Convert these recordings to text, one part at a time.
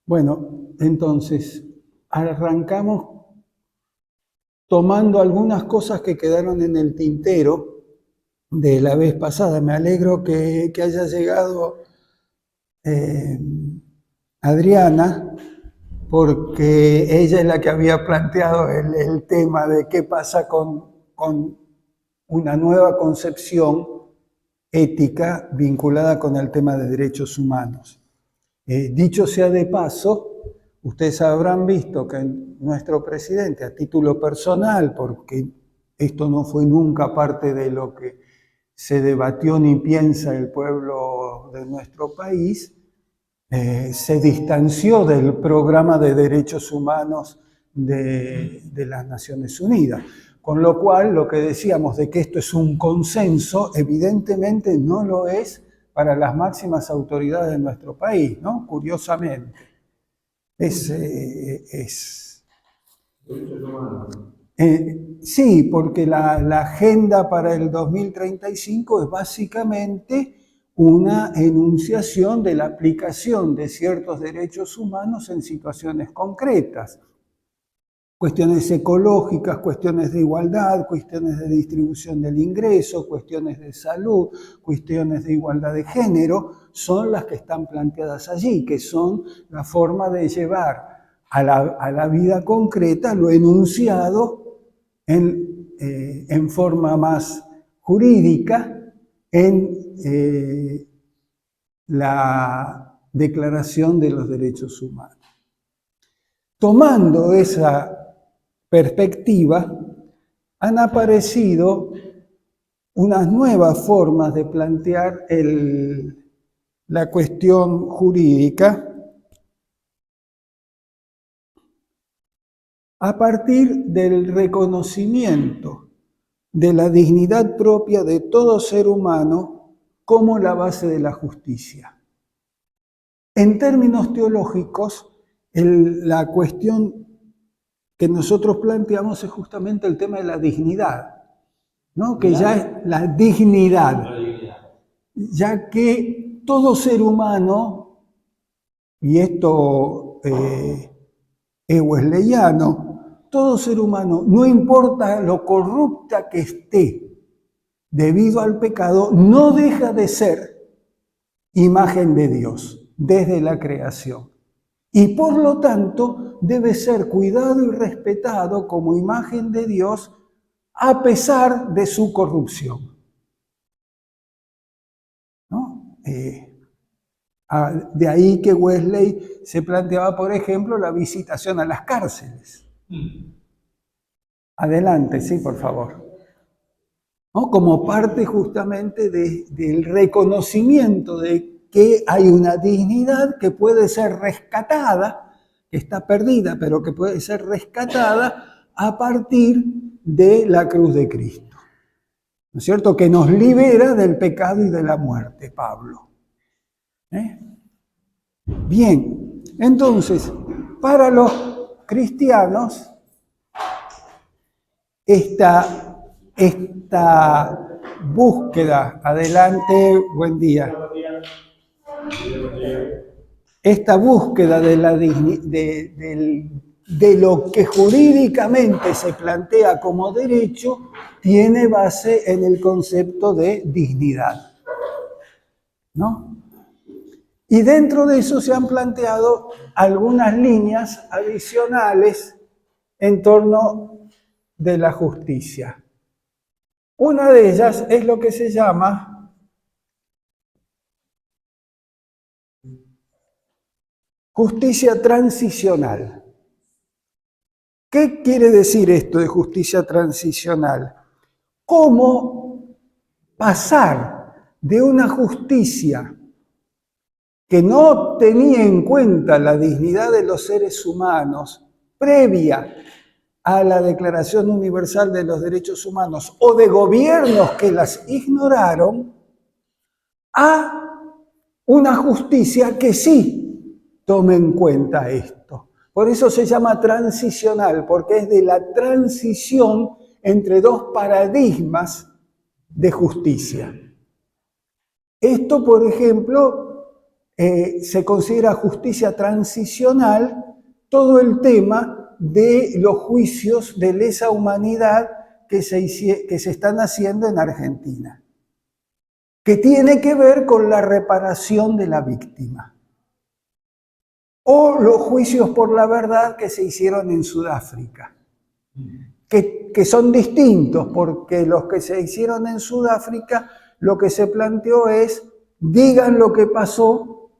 Bueno, entonces, arrancamos tomando algunas cosas que quedaron en el tintero de la vez pasada. Me alegro que haya llegado Adriana, porque ella es la que había planteado el tema de qué pasa con una nueva concepción ética vinculada con el tema de derechos humanos. Dicho sea de paso, ustedes habrán visto que nuestro presidente, a título personal, porque esto no fue nunca parte de lo que se debatió ni piensa el pueblo de nuestro país, se distanció del programa de derechos humanos de las Naciones Unidas. Con lo cual, lo que decíamos de que esto es un consenso, evidentemente no lo es para las máximas autoridades de nuestro país, ¿no? Curiosamente. Sí, porque la agenda para el 2035 es básicamente una enunciación de la aplicación de ciertos derechos humanos en situaciones concretas. Cuestiones ecológicas, cuestiones de igualdad, cuestiones de distribución del ingreso, cuestiones de salud, cuestiones de igualdad de género, son las que están planteadas allí, que son la forma de llevar a la vida concreta lo enunciado en forma más jurídica en la Declaración de los Derechos Humanos. Tomando esa perspectiva, han aparecido unas nuevas formas de plantear la cuestión jurídica a partir del reconocimiento de la dignidad propia de todo ser humano como la base de la justicia. En términos teológicos, la cuestión que nosotros planteamos es justamente el tema de la dignidad, ¿no? Que ya es la dignidad, ya que todo ser humano, y esto es wesleyano, todo ser humano, no importa lo corrupta que esté debido al pecado, no deja de ser imagen de Dios desde la creación. Y por lo tanto debe ser cuidado y respetado como imagen de Dios a pesar de su corrupción. ¿No? De ahí que Wesley se planteaba, por ejemplo, la visitación a las cárceles. Adelante, sí, por favor. ¿No? Como parte justamente del reconocimiento de que hay una dignidad que puede ser rescatada, que está perdida, pero que puede ser rescatada a partir de la cruz de Cristo. ¿No es cierto? Que nos libera del pecado y de la muerte, Pablo. Bien, entonces, para los cristianos, esta búsqueda, adelante, buen día. Esta búsqueda de lo que jurídicamente se plantea como derecho tiene base en el concepto de dignidad, ¿no? Y dentro de eso se han planteado algunas líneas adicionales en torno de la justicia. Una de ellas es lo que se llama justicia transicional. ¿Qué quiere decir esto de justicia transicional? ¿Cómo pasar de una justicia que no tenía en cuenta la dignidad de los seres humanos previa a la Declaración Universal de los Derechos Humanos o de gobiernos que las ignoraron, a una justicia que sí tome en cuenta esto? Por eso se llama transicional, porque es de la transición entre dos paradigmas de justicia. Esto, por ejemplo, se considera justicia transicional todo el tema de los juicios de lesa humanidad que se están haciendo en Argentina, que tiene que ver con la reparación de la víctima. O los juicios por la verdad que se hicieron en Sudáfrica, que son distintos, porque los que se hicieron en Sudáfrica, lo que se planteó es, digan lo que pasó,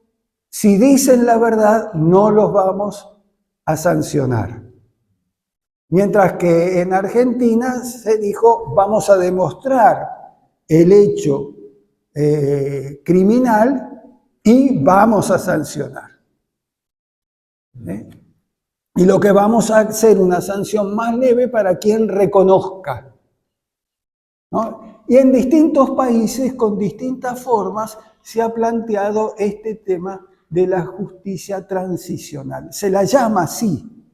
si dicen la verdad, no los vamos a sancionar. Mientras que en Argentina se dijo, vamos a demostrar el hecho criminal y vamos a sancionar. Y lo que vamos a hacer una sanción más leve para quien reconozca, ¿no? Y en distintos países, con distintas formas, se ha planteado este tema de la justicia transicional. Se la llama así,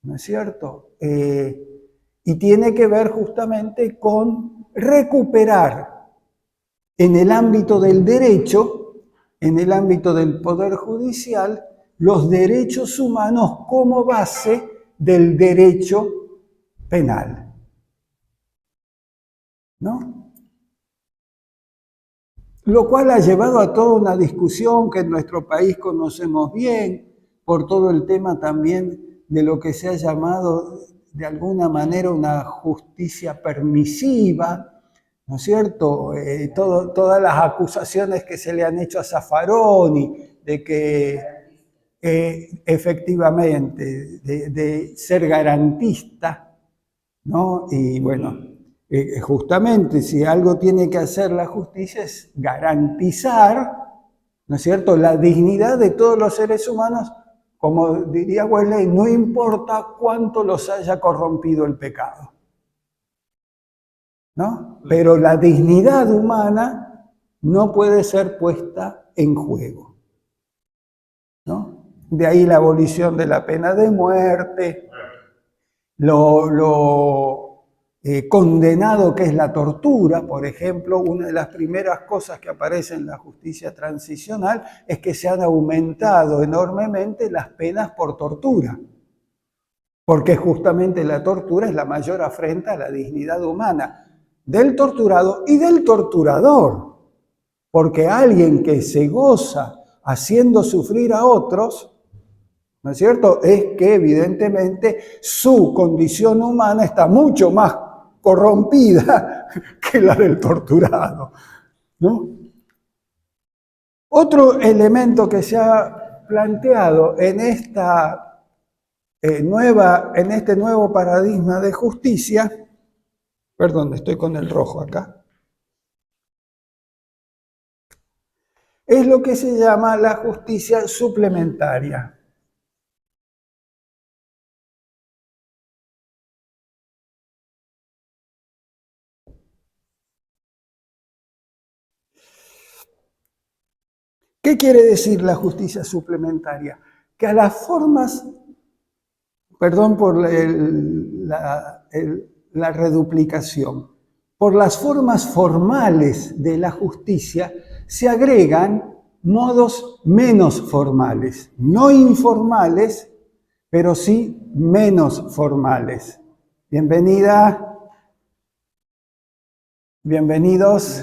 ¿no es cierto? Y tiene que ver justamente con recuperar en el ámbito del derecho, en el ámbito del Poder Judicial, los derechos humanos como base del derecho penal, ¿no? Lo cual ha llevado a toda una discusión que en nuestro país conocemos bien, por todo el tema también de lo que se ha llamado de alguna manera una justicia permisiva, ¿no es cierto? Todas las acusaciones que se le han hecho a Zaffaroni de que efectivamente, de ser garantista, ¿no? Y bueno, justamente si algo tiene que hacer la justicia es garantizar, ¿no es cierto?, la dignidad de todos los seres humanos, como diría Wesley, no importa cuánto los haya corrompido el pecado, ¿no? Pero la dignidad humana no puede ser puesta en juego, ¿no? De ahí la abolición de la pena de muerte, lo condenado que es la tortura. Por ejemplo, una de las primeras cosas que aparece en la justicia transicional es que se han aumentado enormemente las penas por tortura, porque justamente la tortura es la mayor afrenta a la dignidad humana del torturado y del torturador, porque alguien que se goza haciendo sufrir a otros, ¿no es cierto?, es que evidentemente su condición humana está mucho más corrompida que la del torturado, ¿no? Otro elemento que se ha planteado en este nuevo paradigma de justicia, perdón, estoy con el rojo acá, es lo que se llama la justicia suplementaria. ¿Qué quiere decir la justicia suplementaria? Que a las formas, perdón por la reduplicación, por las formas formales de la justicia se agregan modos menos formales, no informales, pero sí menos formales. Bienvenida, bienvenidos.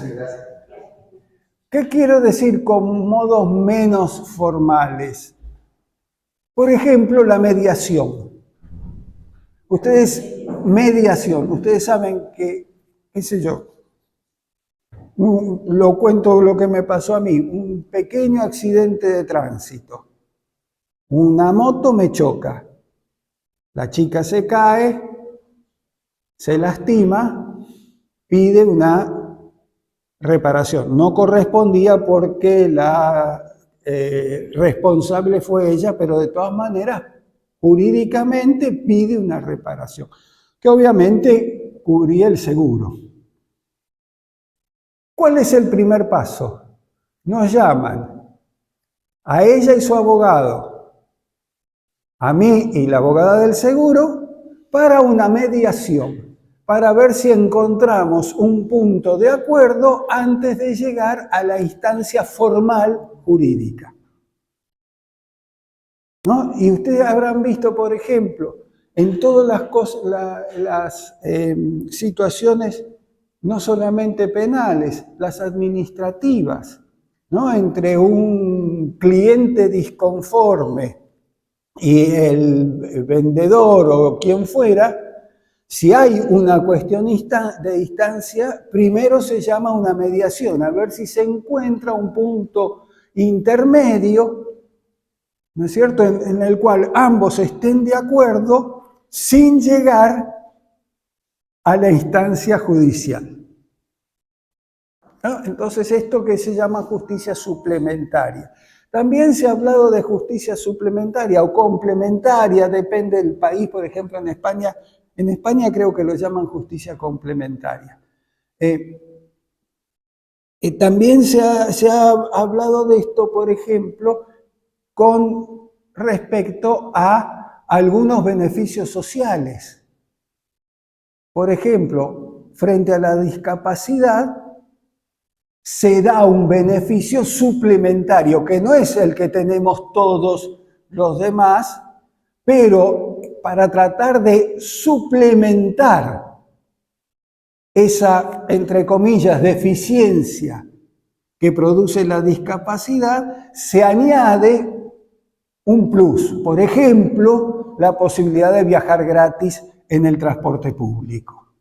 ¿Qué quiero decir con modos menos formales? Por ejemplo, la mediación. Ustedes saben que, qué sé yo, lo cuento lo que me pasó a mí, un pequeño accidente de tránsito. Una moto me choca, la chica se cae, se lastima, pide una reparación. No correspondía porque la responsable fue ella, pero de todas maneras, jurídicamente pide una reparación, que obviamente cubría el seguro. ¿Cuál es el primer paso? Nos llaman a ella y su abogado, a mí y la abogada del seguro, para una mediación, para ver si encontramos un punto de acuerdo antes de llegar a la instancia formal jurídica. ¿no? Y ustedes habrán visto, por ejemplo, en todas las situaciones, no solamente penales, las administrativas, ¿no? Entre un cliente disconforme y el vendedor o quien fuera, si hay una cuestión de distancia, primero se llama una mediación, a ver si se encuentra un punto intermedio, ¿no es cierto?, en el cual ambos estén de acuerdo sin llegar a la instancia judicial, ¿no? Entonces, esto que se llama justicia suplementaria. También se ha hablado de justicia suplementaria o complementaria, depende del país. Por ejemplo, en España creo que lo llaman justicia complementaria. También se ha hablado de esto, por ejemplo, con respecto a algunos beneficios sociales. Por ejemplo, frente a la discapacidad, se da un beneficio suplementario, que no es el que tenemos todos los demás, pero para tratar de suplementar esa, entre comillas, deficiencia que produce la discapacidad, se añade un plus. Por ejemplo, la posibilidad de viajar gratis en el transporte público,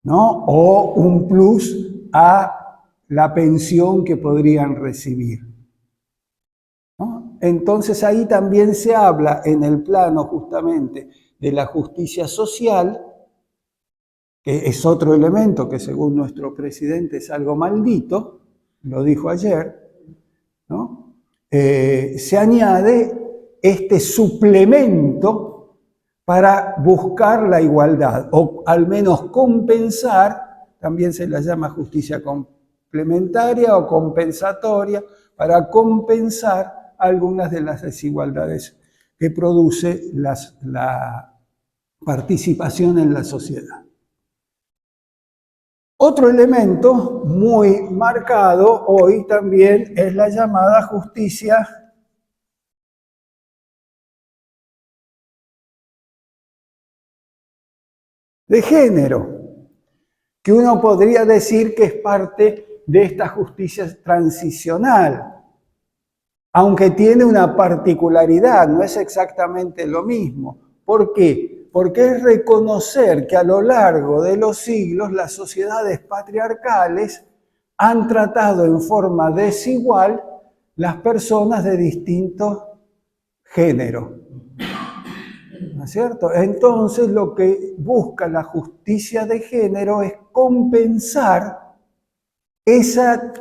¿no? O un plus a la pensión que podrían recibir, ¿no? Entonces ahí también se habla en el plano justamente de la justicia social, que es otro elemento que según nuestro presidente es algo maldito, lo dijo ayer, ¿no? Se añade este suplemento para buscar la igualdad, o al menos compensar, también se la llama justicia complementaria o compensatoria, para compensar algunas de las desigualdades que produce la participación en la sociedad. Otro elemento muy marcado hoy también es la llamada justicia de género, que uno podría decir que es parte de esta justicia transicional, aunque tiene una particularidad, no es exactamente lo mismo. ¿Por qué? Porque es reconocer que a lo largo de los siglos las sociedades patriarcales han tratado en forma desigual las personas de distintos géneros, ¿no es cierto? Entonces lo que busca la justicia de género es compensar esa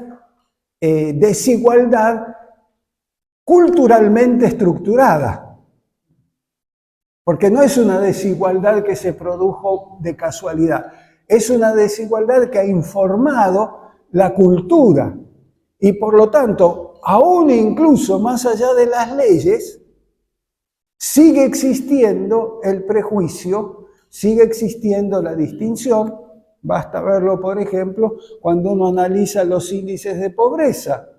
desigualdad culturalmente estructurada. Porque no es una desigualdad que se produjo de casualidad, es una desigualdad que ha informado la cultura y por lo tanto, aún incluso más allá de las leyes, sigue existiendo el prejuicio, sigue existiendo la distinción. Basta verlo, por ejemplo, cuando uno analiza los índices de pobreza.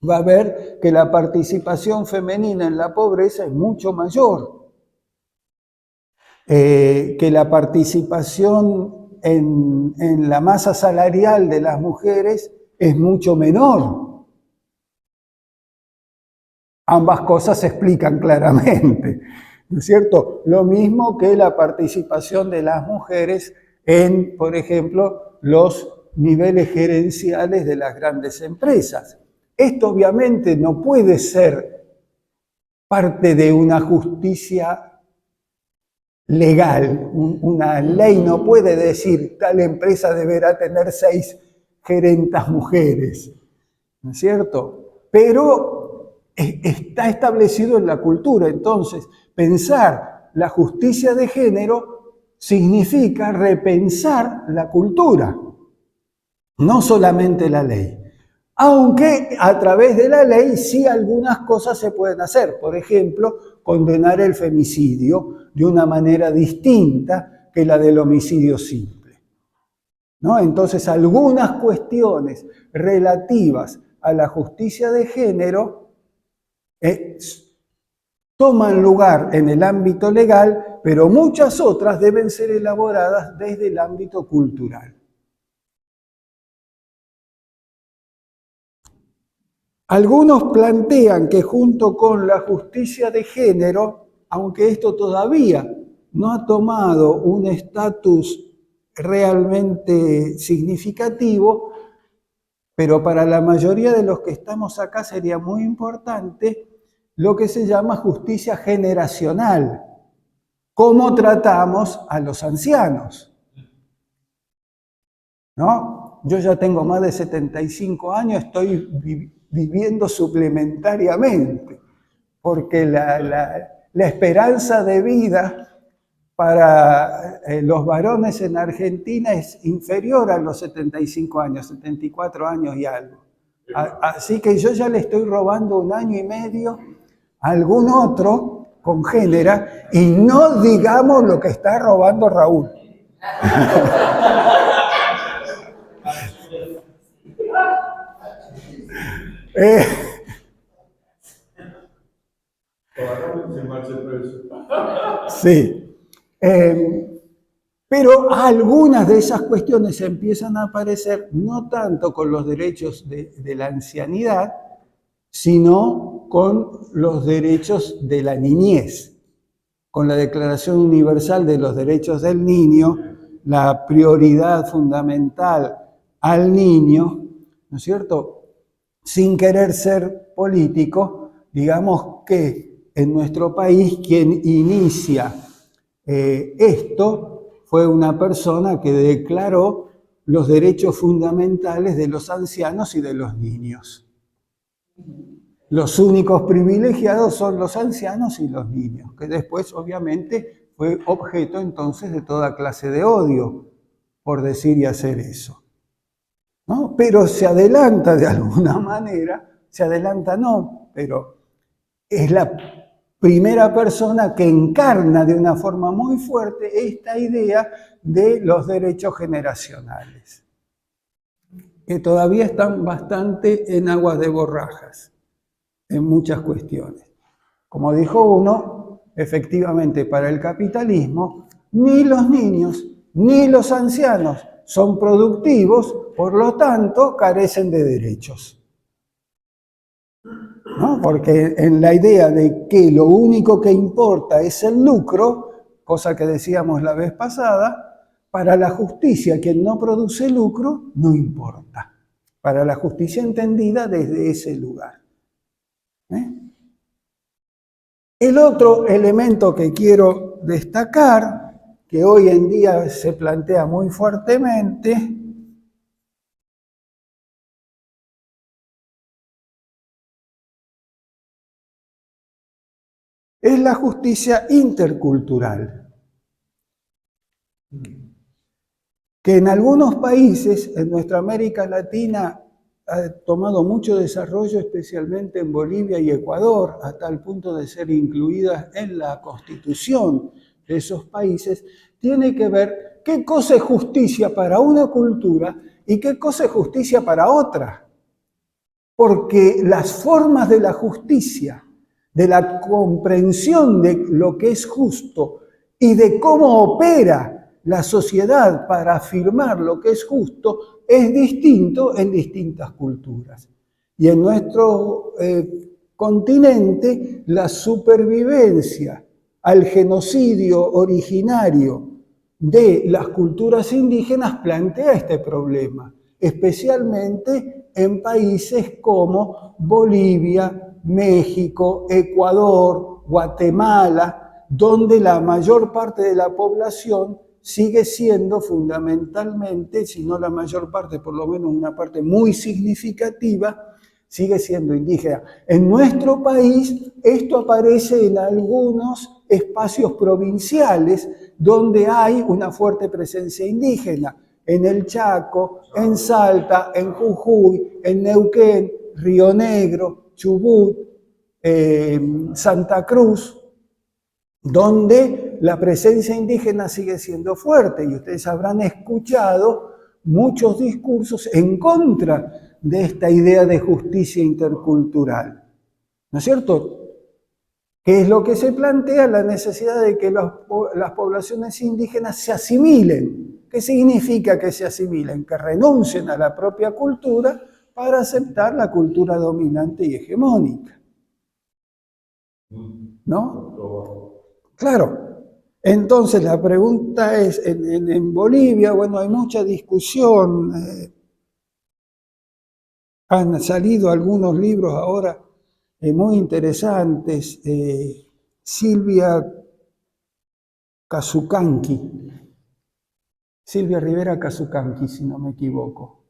Va a ver que la participación femenina en la pobreza es mucho mayor. Que la participación en la masa salarial de las mujeres es mucho menor. Ambas cosas se explican claramente, ¿no es cierto? Lo mismo que la participación de las mujeres en, por ejemplo, los niveles gerenciales de las grandes empresas. Esto obviamente no puede ser parte de una justicia legal. Una ley no puede decir tal empresa deberá tener 6 gerentas mujeres, ¿no es cierto? Pero está establecido en la cultura. Entonces, pensar la justicia de género significa repensar la cultura, no solamente la ley. Aunque a través de la ley sí algunas cosas se pueden hacer. Por ejemplo, condenar el femicidio de una manera distinta que la del homicidio simple, ¿no? Entonces, algunas cuestiones relativas a la justicia de género toman lugar en el ámbito legal, pero muchas otras deben ser elaboradas desde el ámbito cultural. Algunos plantean que junto con la justicia de género, aunque esto todavía no ha tomado un estatus realmente significativo, pero para la mayoría de los que estamos acá sería muy importante lo que se llama justicia generacional. ¿Cómo tratamos a los ancianos? ¿No? Yo ya tengo más de 75 años, estoy viviendo suplementariamente, porque la esperanza de vida para los varones en Argentina es inferior a los 75 años, 74 años y algo. Así que yo ya le estoy robando 1 año y medio a algún otro congénera, y no digamos lo que está robando Raúl. Sí. Pero algunas de esas cuestiones empiezan a aparecer no tanto con los derechos de la ancianidad, sino con los derechos de la niñez. Con la Declaración Universal de los Derechos del Niño, la prioridad fundamental al niño, ¿no es cierto? Sin querer ser político, digamos que en nuestro país quien inicia esto fue una persona que declaró los derechos fundamentales de los ancianos y de los niños. Los únicos privilegiados son los ancianos y los niños, que después obviamente fue objeto entonces de toda clase de odio por decir y hacer eso, ¿no? Pero se adelanta de alguna manera, se adelanta no, pero es la primera persona que encarna de una forma muy fuerte esta idea de los derechos generacionales, que todavía están bastante en aguas de borrajas en muchas cuestiones. Como dijo uno, efectivamente para el capitalismo ni los niños ni los ancianos son productivos, por lo tanto carecen de derechos. ¿No? Porque en la idea de que lo único que importa es el lucro, cosa que decíamos la vez pasada, para la justicia quien no produce lucro no importa. Para la justicia entendida desde ese lugar. El otro elemento que quiero destacar, que hoy en día se plantea muy fuertemente, es la justicia intercultural, que en algunos países, en nuestra América Latina, ha tomado mucho desarrollo, especialmente en Bolivia y Ecuador, a tal punto de ser incluidas en la constitución de esos países, tiene que ver qué cosa es justicia para una cultura y qué cosa es justicia para otra. Porque las formas de la justicia, de la comprensión de lo que es justo y de cómo opera la sociedad para afirmar lo que es justo, es distinto en distintas culturas. Y en nuestro continente, la supervivencia al genocidio originario de las culturas indígenas plantea este problema, especialmente en países como Bolivia, México, Ecuador, Guatemala, donde la mayor parte de la población sigue siendo fundamentalmente, si no la mayor parte, por lo menos una parte muy significativa, sigue siendo indígena. En nuestro país esto aparece en algunos espacios provinciales donde hay una fuerte presencia indígena. En el Chaco, en Salta, en Jujuy, en Neuquén, Río Negro, Chubut, Santa Cruz, donde la presencia indígena sigue siendo fuerte. Y ustedes habrán escuchado muchos discursos en contra de esta idea de justicia intercultural. ¿No es cierto? que es lo que se plantea, la necesidad de que las poblaciones indígenas se asimilen. ¿Qué significa que se asimilen? Que renuncien a la propia cultura para aceptar la cultura dominante y hegemónica. ¿No? Claro. Entonces la pregunta es, en Bolivia, bueno, hay mucha discusión, han salido algunos libros ahora muy interesantes, Silvia Rivera Cazucanqui, si no me equivoco,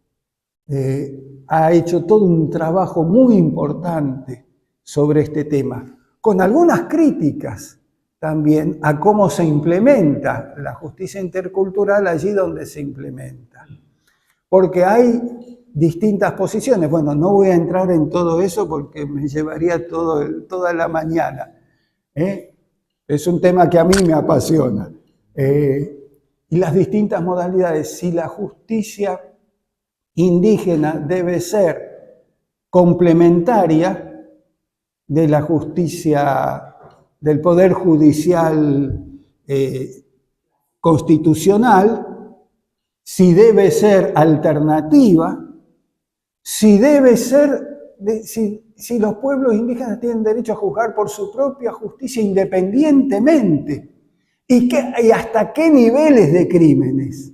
ha hecho todo un trabajo muy importante sobre este tema, con algunas críticas también a cómo se implementa la justicia intercultural allí donde se implementa. Porque hay distintas posiciones. Bueno, no voy a entrar en todo eso porque me llevaría toda la mañana. Es un tema que a mí me apasiona. Y las distintas modalidades, si la justicia indígena debe ser complementaria de la justicia del Poder Judicial constitucional, si debe ser alternativa, si los pueblos indígenas tienen derecho a juzgar por su propia justicia independientemente, y hasta qué niveles de crímenes.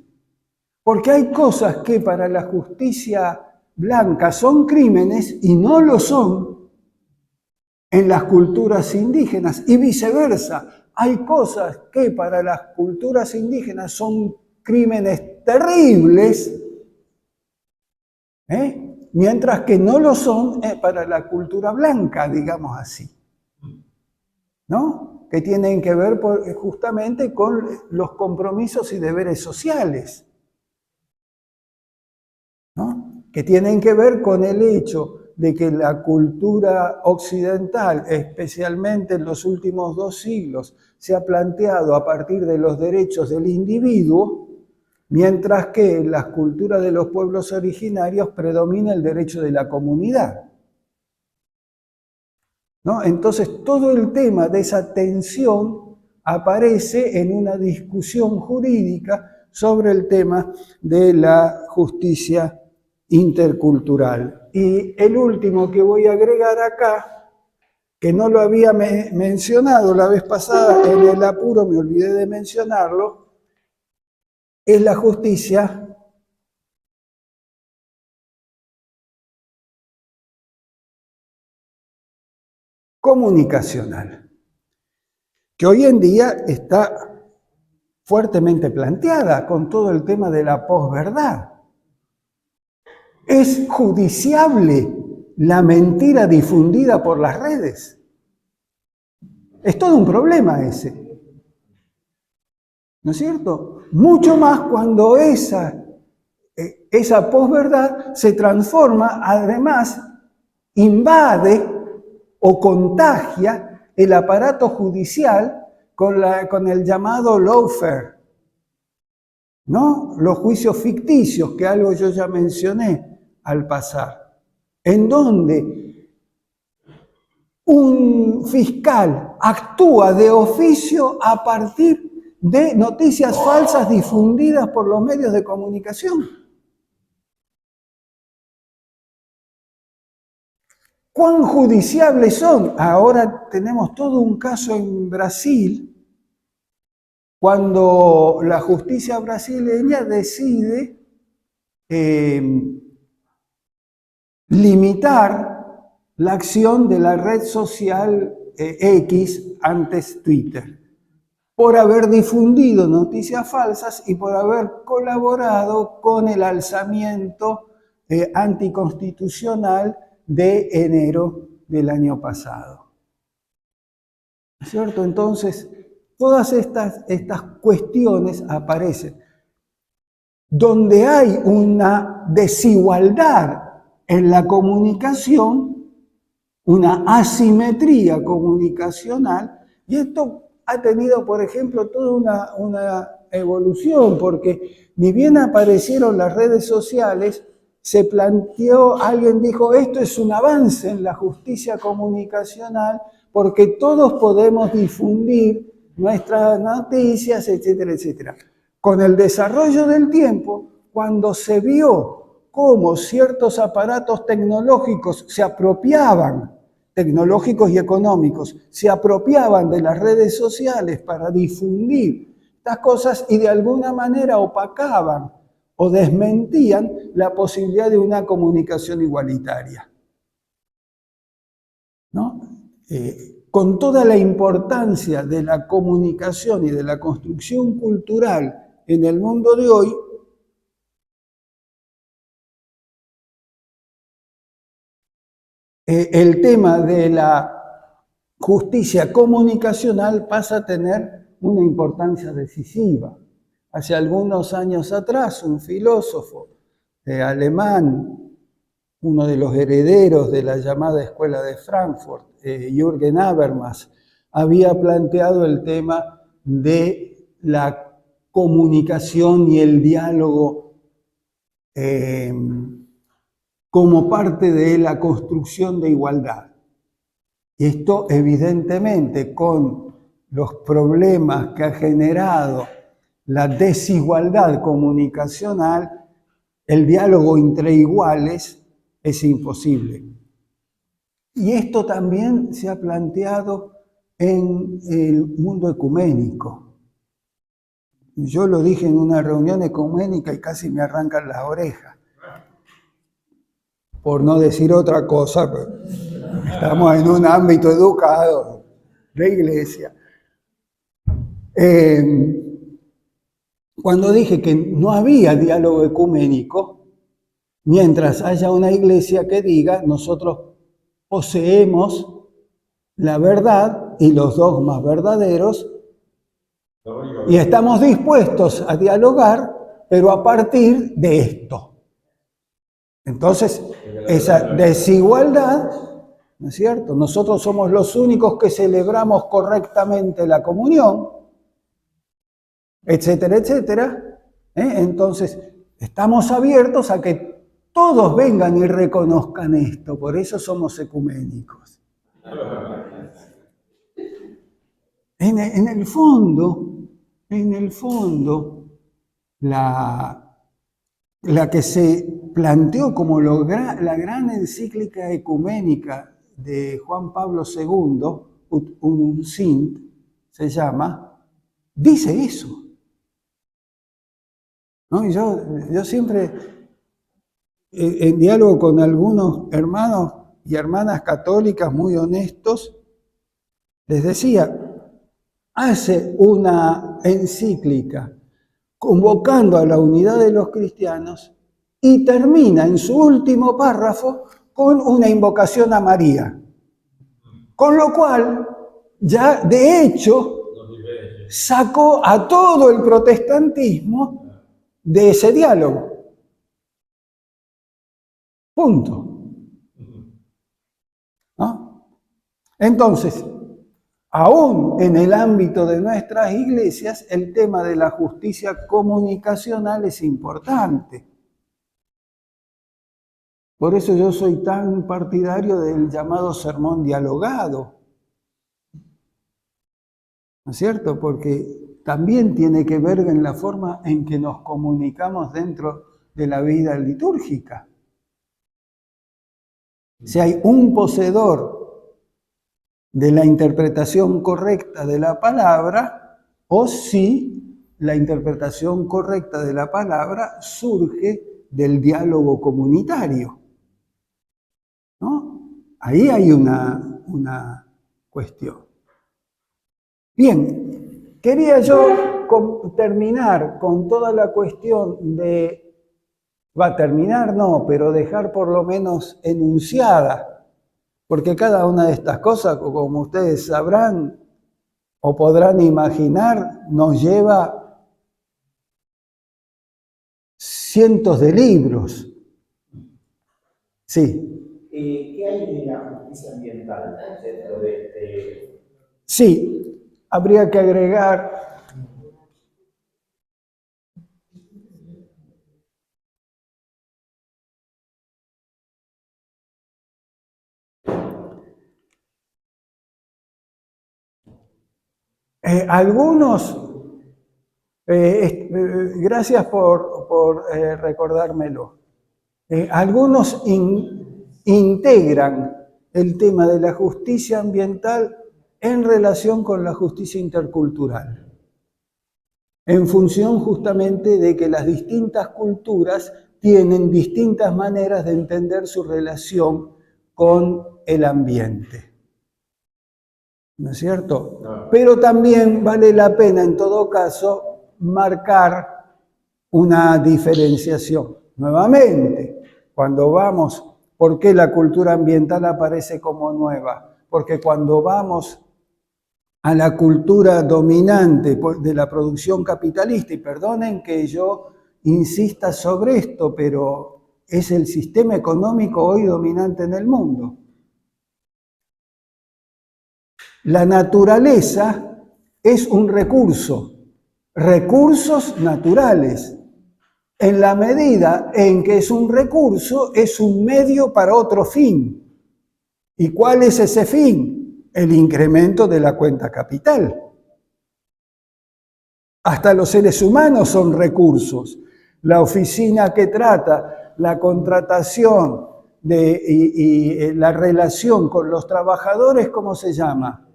Porque hay cosas que para la justicia blanca son crímenes y no lo son en las culturas indígenas, y viceversa. Hay cosas que para las culturas indígenas son crímenes terribles, mientras que no lo son para la cultura blanca, digamos así, ¿no? Que tienen que ver justamente con los compromisos y deberes sociales, ¿no? Que tienen que ver con el hecho de que la cultura occidental, especialmente en los últimos 2 siglos, se ha planteado a partir de los derechos del individuo, mientras que en las culturas de los pueblos originarios predomina el derecho de la comunidad, ¿no? Entonces, todo el tema de esa tensión aparece en una discusión jurídica sobre el tema de la justicia intercultural. Y el último que voy a agregar acá, que no lo había mencionado la vez pasada, en el apuro me olvidé de mencionarlo, es la justicia comunicacional, que hoy en día está fuertemente planteada con todo el tema de la posverdad. ¿Es judiciable la mentira difundida por las redes? Es todo un problema ese, ¿no es cierto? Mucho más cuando esa posverdad se transforma, además, invade o contagia el aparato judicial con el llamado lawfare, ¿no? Los juicios ficticios, que algo yo ya mencioné al pasar, en donde un fiscal actúa de oficio a partir de noticias falsas difundidas por los medios de comunicación. ¿Cuán judiciables son? Ahora tenemos todo un caso en Brasil, cuando la justicia brasileña decide limitar la acción de la red social X, antes Twitter, por haber difundido noticias falsas y por haber colaborado con el alzamiento anticonstitucional de enero del año pasado. ¿No es cierto? Entonces, todas estas cuestiones aparecen. Donde hay una desigualdad en la comunicación, una asimetría comunicacional, y esto ha tenido, por ejemplo, toda una evolución, porque ni bien aparecieron las redes sociales, se planteó, alguien dijo, esto es un avance en la justicia comunicacional porque todos podemos difundir nuestras noticias, etcétera, etcétera. Con el desarrollo del tiempo, cuando se vio cómo ciertos aparatos tecnológicos se apropiaban, tecnológicos y económicos, se apropiaban de las redes sociales para difundir estas cosas y de alguna manera opacaban o desmentían la posibilidad de una comunicación igualitaria. ¿No? Con toda la importancia de la comunicación y de la construcción cultural en el mundo de hoy, el tema de la justicia comunicacional pasa a tener una importancia decisiva. Hace algunos años atrás, un filósofo alemán, uno de los herederos de la llamada Escuela de Frankfurt, Jürgen Habermas, había planteado el tema de la comunicación y el diálogo como parte de la construcción de igualdad. Y esto evidentemente con los problemas que ha generado la desigualdad comunicacional, el diálogo entre iguales es imposible. Y esto también se ha planteado en el mundo ecuménico. Yo lo dije en una reunión ecuménica y casi me arrancan las orejas. Por no decir otra cosa, pues, estamos en un ámbito educado de iglesia. Cuando dije que no había diálogo ecuménico, mientras haya una iglesia que diga, nosotros poseemos la verdad y los dogmas verdaderos y estamos dispuestos a dialogar, pero a partir de esto. Entonces, esa desigualdad, ¿no es cierto? Nosotros somos los únicos que celebramos correctamente la comunión, etcétera, etcétera. Entonces, estamos abiertos a que todos vengan y reconozcan esto, por eso somos ecuménicos. En el fondo, la que se planteó como la gran encíclica ecuménica de Juan Pablo II, Ut Unum Sint, se llama, dice eso. ¿No? Y yo siempre, en diálogo con algunos hermanos y hermanas católicas muy honestos, les decía, hace una encíclica convocando a la unidad de los cristianos y termina en su último párrafo con una invocación a María. Con lo cual, ya de hecho, sacó a todo el protestantismo de ese diálogo. Punto. ¿No? Entonces, aún en el ámbito de nuestras iglesias, el tema de la justicia comunicacional es importante. Por eso yo soy tan partidario del llamado sermón dialogado. ¿No es cierto? Porque también tiene que ver en la forma en que nos comunicamos dentro de la vida litúrgica. Si hay un poseedor de la interpretación correcta de la palabra, o si la interpretación correcta de la palabra surge del diálogo comunitario. ¿No? Ahí hay una cuestión. Bien, quería yo terminar con toda la cuestión terminar no, pero dejar por lo menos enunciada, porque cada una de estas cosas, como ustedes sabrán o podrán imaginar, nos lleva cientos de libros. Sí. ¿Qué hay de la justicia ambiental dentro de este? Sí, habría que agregar Algunos, gracias por recordármelo, algunos integran el tema de la justicia ambiental en relación con la justicia intercultural, en función justamente de que las distintas culturas tienen distintas maneras de entender su relación con el ambiente. ¿No es cierto? No. Pero también vale la pena, en todo caso, marcar una diferenciación. Nuevamente, cuando vamos, ¿por qué la cultura ambiental aparece como nueva? Porque cuando vamos a la cultura dominante de la producción capitalista, y perdonen que yo insista sobre esto, pero es el sistema económico hoy dominante en el mundo. La naturaleza es un recurso, recursos naturales. En la medida en que es un recurso, es un medio para otro fin. ¿Y cuál es ese fin? El incremento de la cuenta capital. Hasta los seres humanos son recursos. La oficina que trata la contratación y la relación con los trabajadores, ¿cómo se llama?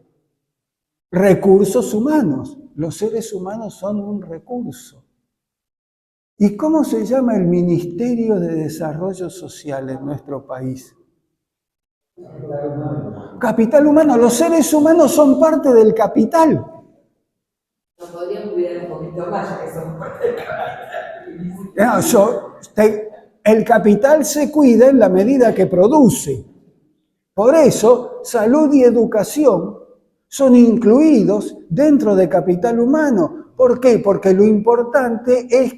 Recursos humanos. Los seres humanos son un recurso. ¿Y cómo se llama el Ministerio de Desarrollo Social en nuestro país? Capital humano. Los seres humanos son parte del capital. No podrían cuidar un poquito más, ya que son parte del capital. El capital se cuida en la medida que produce. Por eso, salud y educación son incluidos dentro de capital humano. ¿Por qué? Porque lo importante es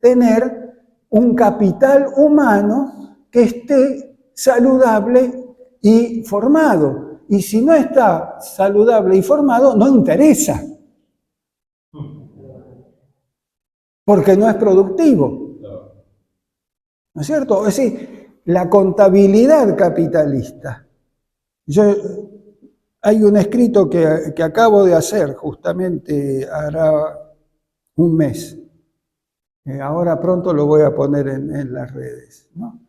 tener un capital humano que esté saludable y formado. Y si no está saludable y formado, no interesa. Porque no es productivo. ¿No es cierto? Es decir, la contabilidad capitalista. Hay un escrito que acabo de hacer, justamente hará un mes. Ahora pronto lo voy a poner en las redes, ¿no?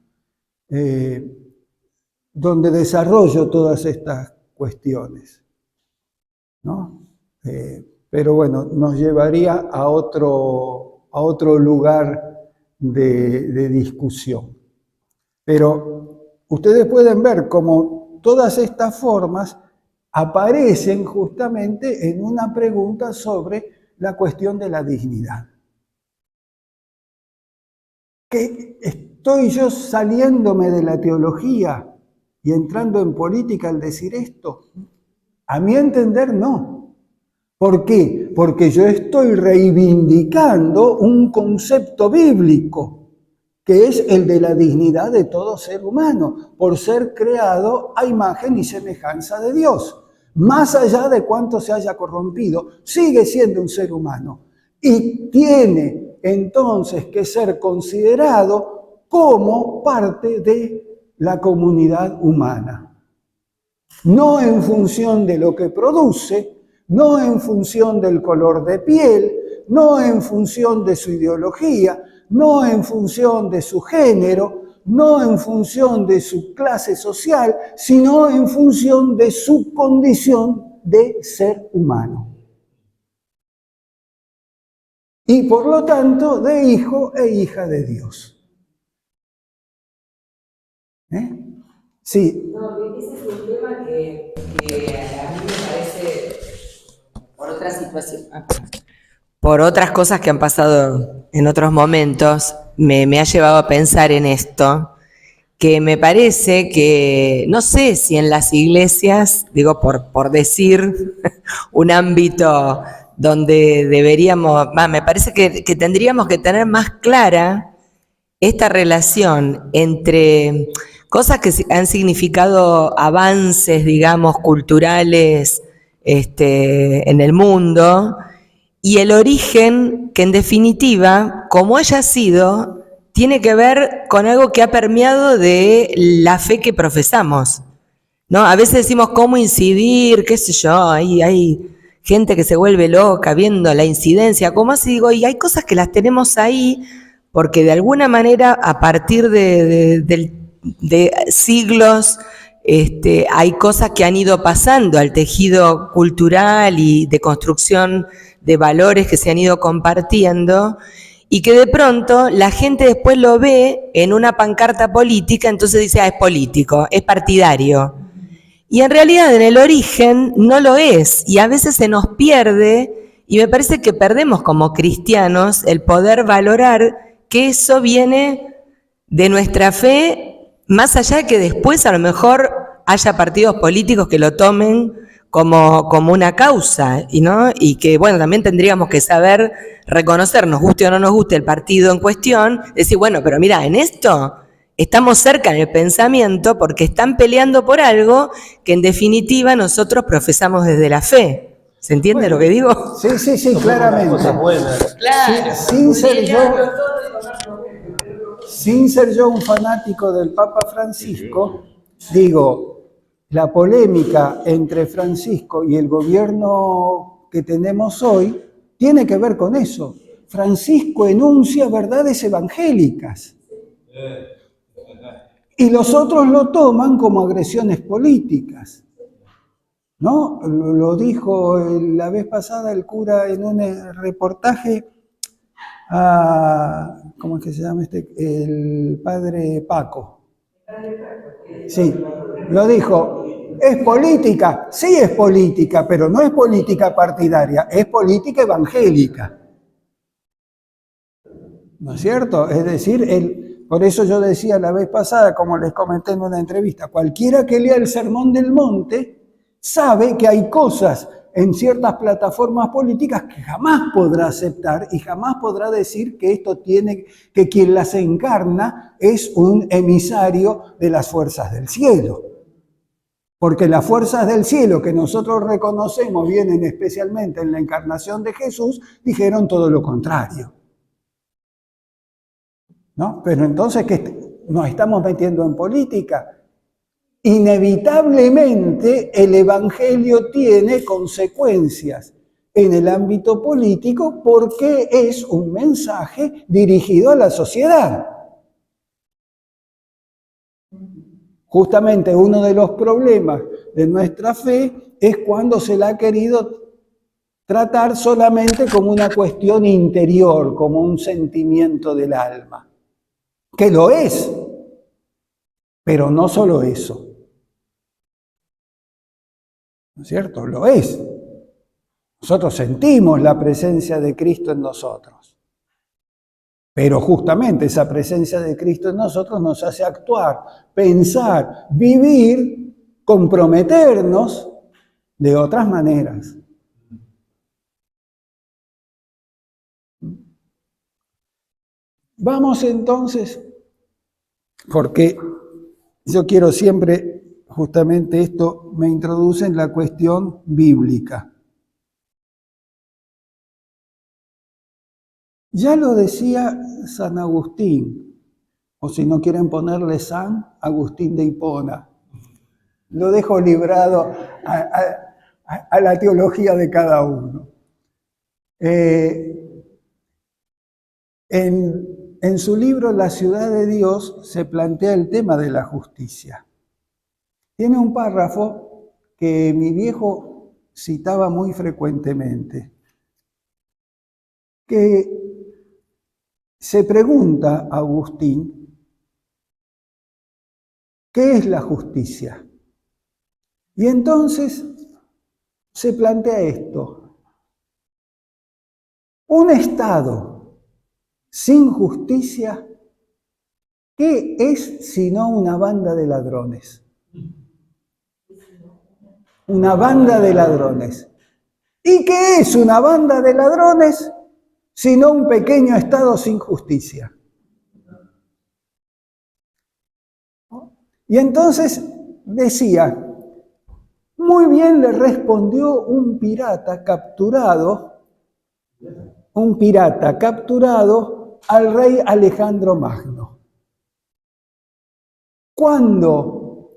Donde desarrollo todas estas cuestiones, ¿no? Pero bueno, nos llevaría a otro lugar de discusión. Pero ustedes pueden ver cómo todas estas formas aparecen justamente en una pregunta sobre la cuestión de la dignidad. ¿Que estoy yo saliéndome de la teología y entrando en política al decir esto? A mi entender, no. ¿Por qué? Porque yo estoy reivindicando un concepto bíblico, que es el de la dignidad de todo ser humano, por ser creado a imagen y semejanza de Dios. Más allá de cuánto se haya corrompido, sigue siendo un ser humano y tiene entonces que ser considerado como parte de la comunidad humana. No en función de lo que produce, no en función del color de piel, no en función de su ideología, no en función de su género, no en función de su clase social, sino en función de su condición de ser humano. Y por lo tanto, de hijo e hija de Dios. Sí. No, ese es un tema que a mí me parece, por otra situación, por otras cosas que han pasado en otros momentos, me ha llevado a pensar en esto, que me parece que, no sé si en las iglesias, digo por decir, un ámbito donde deberíamos, me parece que tendríamos que tener más clara esta relación entre cosas que han significado avances, digamos, culturales en el mundo, y el origen que en definitiva, como haya sido, tiene que ver con algo que ha permeado de la fe que profesamos, ¿no? A veces decimos cómo incidir, qué sé yo, hay gente que se vuelve loca viendo la incidencia, como así digo, y hay cosas que las tenemos ahí porque de alguna manera a partir de siglos hay cosas que han ido pasando al tejido cultural y de construcción de valores que se han ido compartiendo y que de pronto la gente después lo ve en una pancarta política, entonces dice, es político, es partidario. Y en realidad en el origen no lo es y a veces se nos pierde y me parece que perdemos como cristianos el poder valorar que eso viene de nuestra fe, más allá de que después a lo mejor haya partidos políticos que lo tomen como una causa, ¿no? Y que, bueno, también tendríamos que saber reconocer, nos guste o no nos guste el partido en cuestión, decir, bueno, pero mira, en esto estamos cerca en el pensamiento porque están peleando por algo que en definitiva nosotros profesamos desde la fe. ¿Se entiende lo que digo? Sí, claramente. Claro. Sin ser yo un fanático del Papa Francisco, digo, la polémica entre Francisco y el gobierno que tenemos hoy tiene que ver con eso. Francisco enuncia verdades evangélicas y los otros lo toman como agresiones políticas. ¿No? Lo dijo la vez pasada el cura en un reportaje a, ¿cómo es que se llama el padre Paco? Sí, lo dijo. ¿Es política? Sí es política, pero no es política partidaria, es política evangélica. ¿No es cierto? Es decir, por eso yo decía la vez pasada, como les comenté en una entrevista, cualquiera que lea el Sermón del Monte sabe que hay cosas en ciertas plataformas políticas que jamás podrá aceptar y jamás podrá decir que que quien las encarna es un emisario de las fuerzas del cielo. Porque las fuerzas del cielo que nosotros reconocemos vienen especialmente en la encarnación de Jesús, dijeron todo lo contrario. ¿No? Pero entonces, ¿qué nos estamos metiendo en política? Inevitablemente el Evangelio tiene consecuencias en el ámbito político porque es un mensaje dirigido a la sociedad. Justamente uno de los problemas de nuestra fe es cuando se la ha querido tratar solamente como una cuestión interior, como un sentimiento del alma, que lo es, pero no solo eso. ¿No es cierto? Lo es. Nosotros sentimos la presencia de Cristo en nosotros. Pero justamente esa presencia de Cristo en nosotros nos hace actuar, pensar, vivir, comprometernos de otras maneras. Vamos entonces, porque yo quiero siempre, justamente esto me introduce en la cuestión bíblica. Ya lo decía San Agustín, o si no quieren ponerle San Agustín de Hipona. Lo dejo librado a la teología de cada uno. En su libro La ciudad de Dios se plantea el tema de la justicia. Tiene un párrafo que mi viejo citaba muy frecuentemente, que se pregunta a Agustín, ¿qué es la justicia? Y entonces se plantea esto. Un Estado sin justicia, ¿qué es sino una banda de ladrones? Una banda de ladrones. ¿Y qué es una banda de ladrones sino un pequeño Estado sin justicia? Y entonces decía, muy bien le respondió un pirata capturado al rey Alejandro Magno. Cuando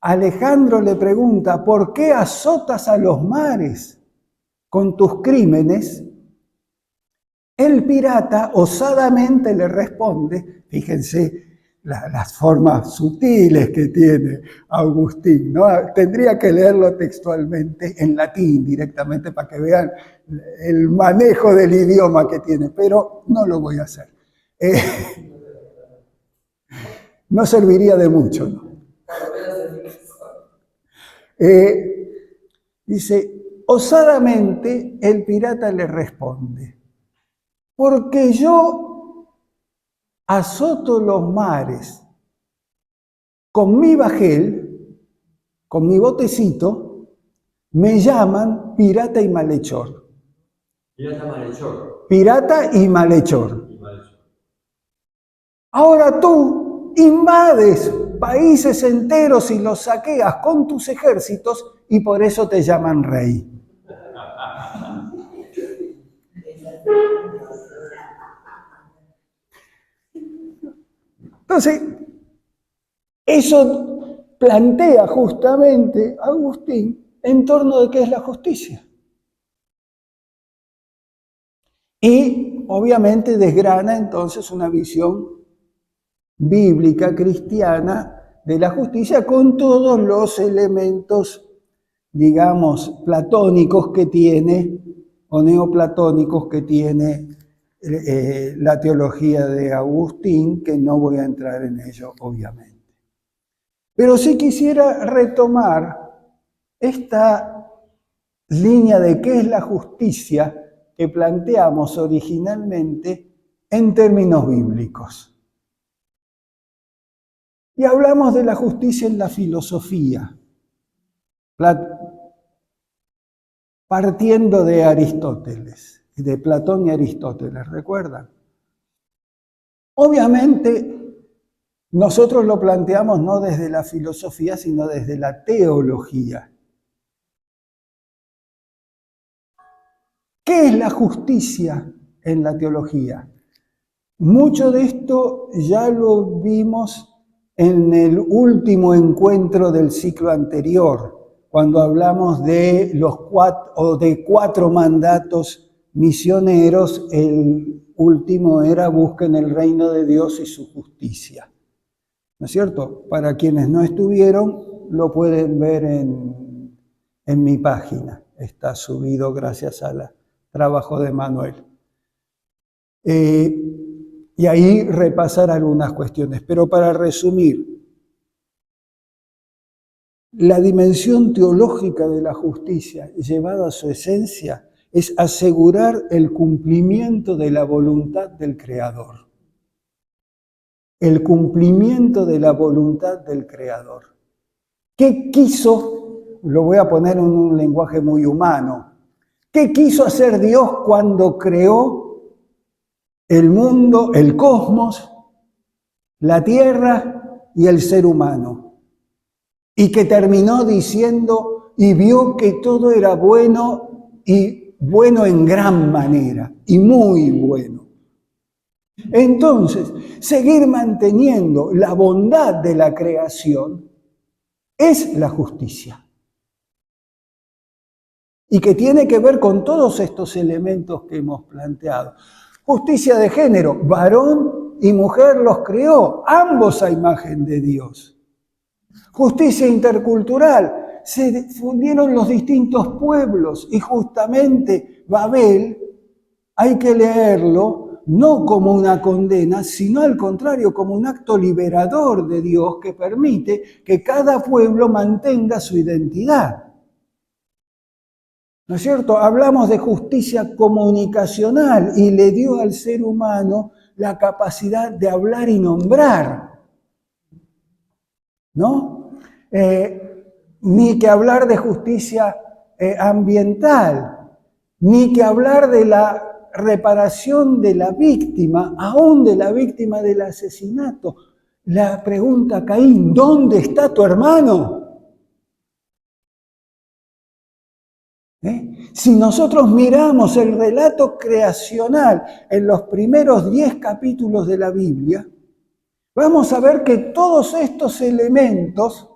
Alejandro le pregunta, ¿por qué azotas a los mares con tus crímenes, el pirata osadamente le responde, fíjense las formas sutiles que tiene Agustín, ¿no? Tendría que leerlo textualmente en latín directamente para que vean el manejo del idioma que tiene, pero no lo voy a hacer. No serviría de mucho, ¿no? Dice, osadamente el pirata le responde, porque yo azoto los mares con mi bajel, con mi botecito, me llaman pirata y malhechor. Pirata malhechor. Pirata y malhechor. Ahora tú invades países enteros y los saqueas con tus ejércitos y por eso te llaman rey. Entonces, eso plantea justamente Agustín en torno de qué es la justicia. Y obviamente desgrana entonces una visión bíblica, cristiana, de la justicia con todos los elementos, digamos, platónicos que tiene, o neoplatónicos que tiene la teología de Agustín, que no voy a entrar en ello, obviamente. Pero sí quisiera retomar esta línea de qué es la justicia que planteamos originalmente en términos bíblicos. Y hablamos de la justicia en la filosofía, partiendo de Aristóteles, de Platón y Aristóteles, ¿recuerdan? Obviamente, nosotros lo planteamos no desde la filosofía, sino desde la teología. ¿Qué es la justicia en la teología? Mucho de esto ya lo vimos en el último encuentro del ciclo anterior, cuando hablamos de cuatro mandatos misioneros. El último era busquen el reino de Dios y su justicia. ¿No es cierto? Para quienes no estuvieron, lo pueden ver en mi página. Está subido gracias al trabajo de Manuel. Y ahí repasar algunas cuestiones. Pero para resumir, la dimensión teológica de la justicia, llevada a su esencia, es asegurar el cumplimiento de la voluntad del Creador. El cumplimiento de la voluntad del Creador. ¿Qué quiso? Lo voy a poner en un lenguaje muy humano. ¿Qué quiso hacer Dios cuando creó el mundo, el cosmos, la tierra y el ser humano? Y que terminó diciendo, y vio que todo era bueno, y bueno en gran manera, y muy bueno. Entonces, seguir manteniendo la bondad de la creación es la justicia. Y que tiene que ver con todos estos elementos que hemos planteado. Justicia de género, varón y mujer los creó, ambos a imagen de Dios. Justicia intercultural, se fundieron los distintos pueblos y justamente Babel hay que leerlo no como una condena, sino al contrario, como un acto liberador de Dios que permite que cada pueblo mantenga su identidad. ¿No es cierto? Hablamos de justicia comunicacional y le dio al ser humano la capacidad de hablar y nombrar, ¿no? Ni que hablar de justicia ambiental, ni que hablar de la reparación de la víctima, aún de la víctima del asesinato. La pregunta Caín, ¿dónde está tu hermano? Si nosotros miramos el relato creacional en los primeros 10 capítulos de la Biblia, vamos a ver que todos estos elementos,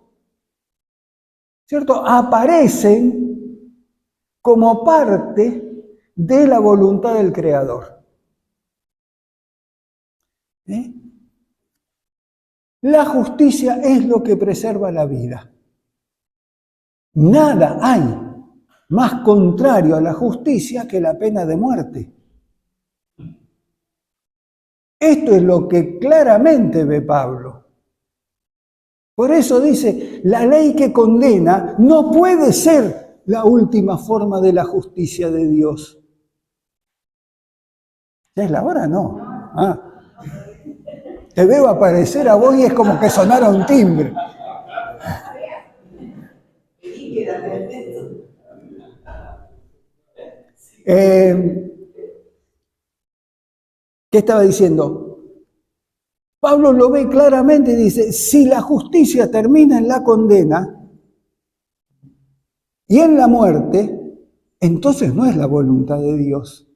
¿cierto?, aparecen como parte de la voluntad del Creador. ¿Eh? La justicia es lo que preserva la vida. Nada hay más contrario a la justicia que la pena de muerte. Esto es lo que claramente ve Pablo. Por eso dice, la ley que condena no puede ser la última forma de la justicia de Dios. ¿Ya es la hora? No. Te veo aparecer a vos y es como que sonara un timbre. ¿Qué estaba diciendo? Pablo lo ve claramente y dice, si la justicia termina en la condena y en la muerte, entonces no es la voluntad de Dios.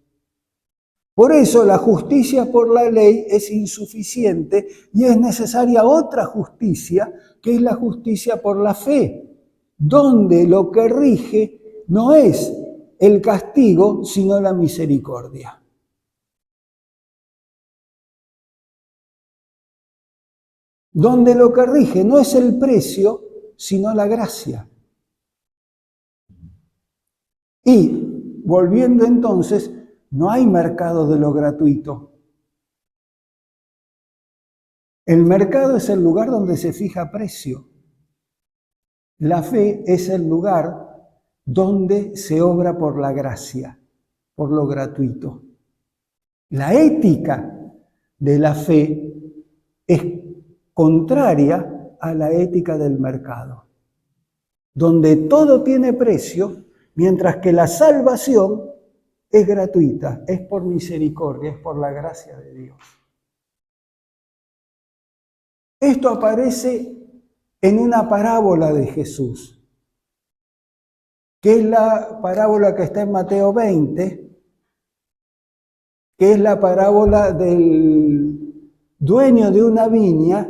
Por eso la justicia por la ley es insuficiente y es necesaria otra justicia, que es la justicia por la fe, donde lo que rige no es el castigo, sino la misericordia. Donde lo que rige no es el precio, sino la gracia. Y, volviendo entonces, no hay mercado de lo gratuito. El mercado es el lugar donde se fija precio. La fe es el lugar donde se obra por la gracia, por lo gratuito. La ética de la fe es contraria a la ética del mercado, donde todo tiene precio, mientras que la salvación es gratuita, es por misericordia, es por la gracia de Dios. Esto aparece en una parábola de Jesús, que es la parábola que está en Mateo 20, que es la parábola del dueño de una viña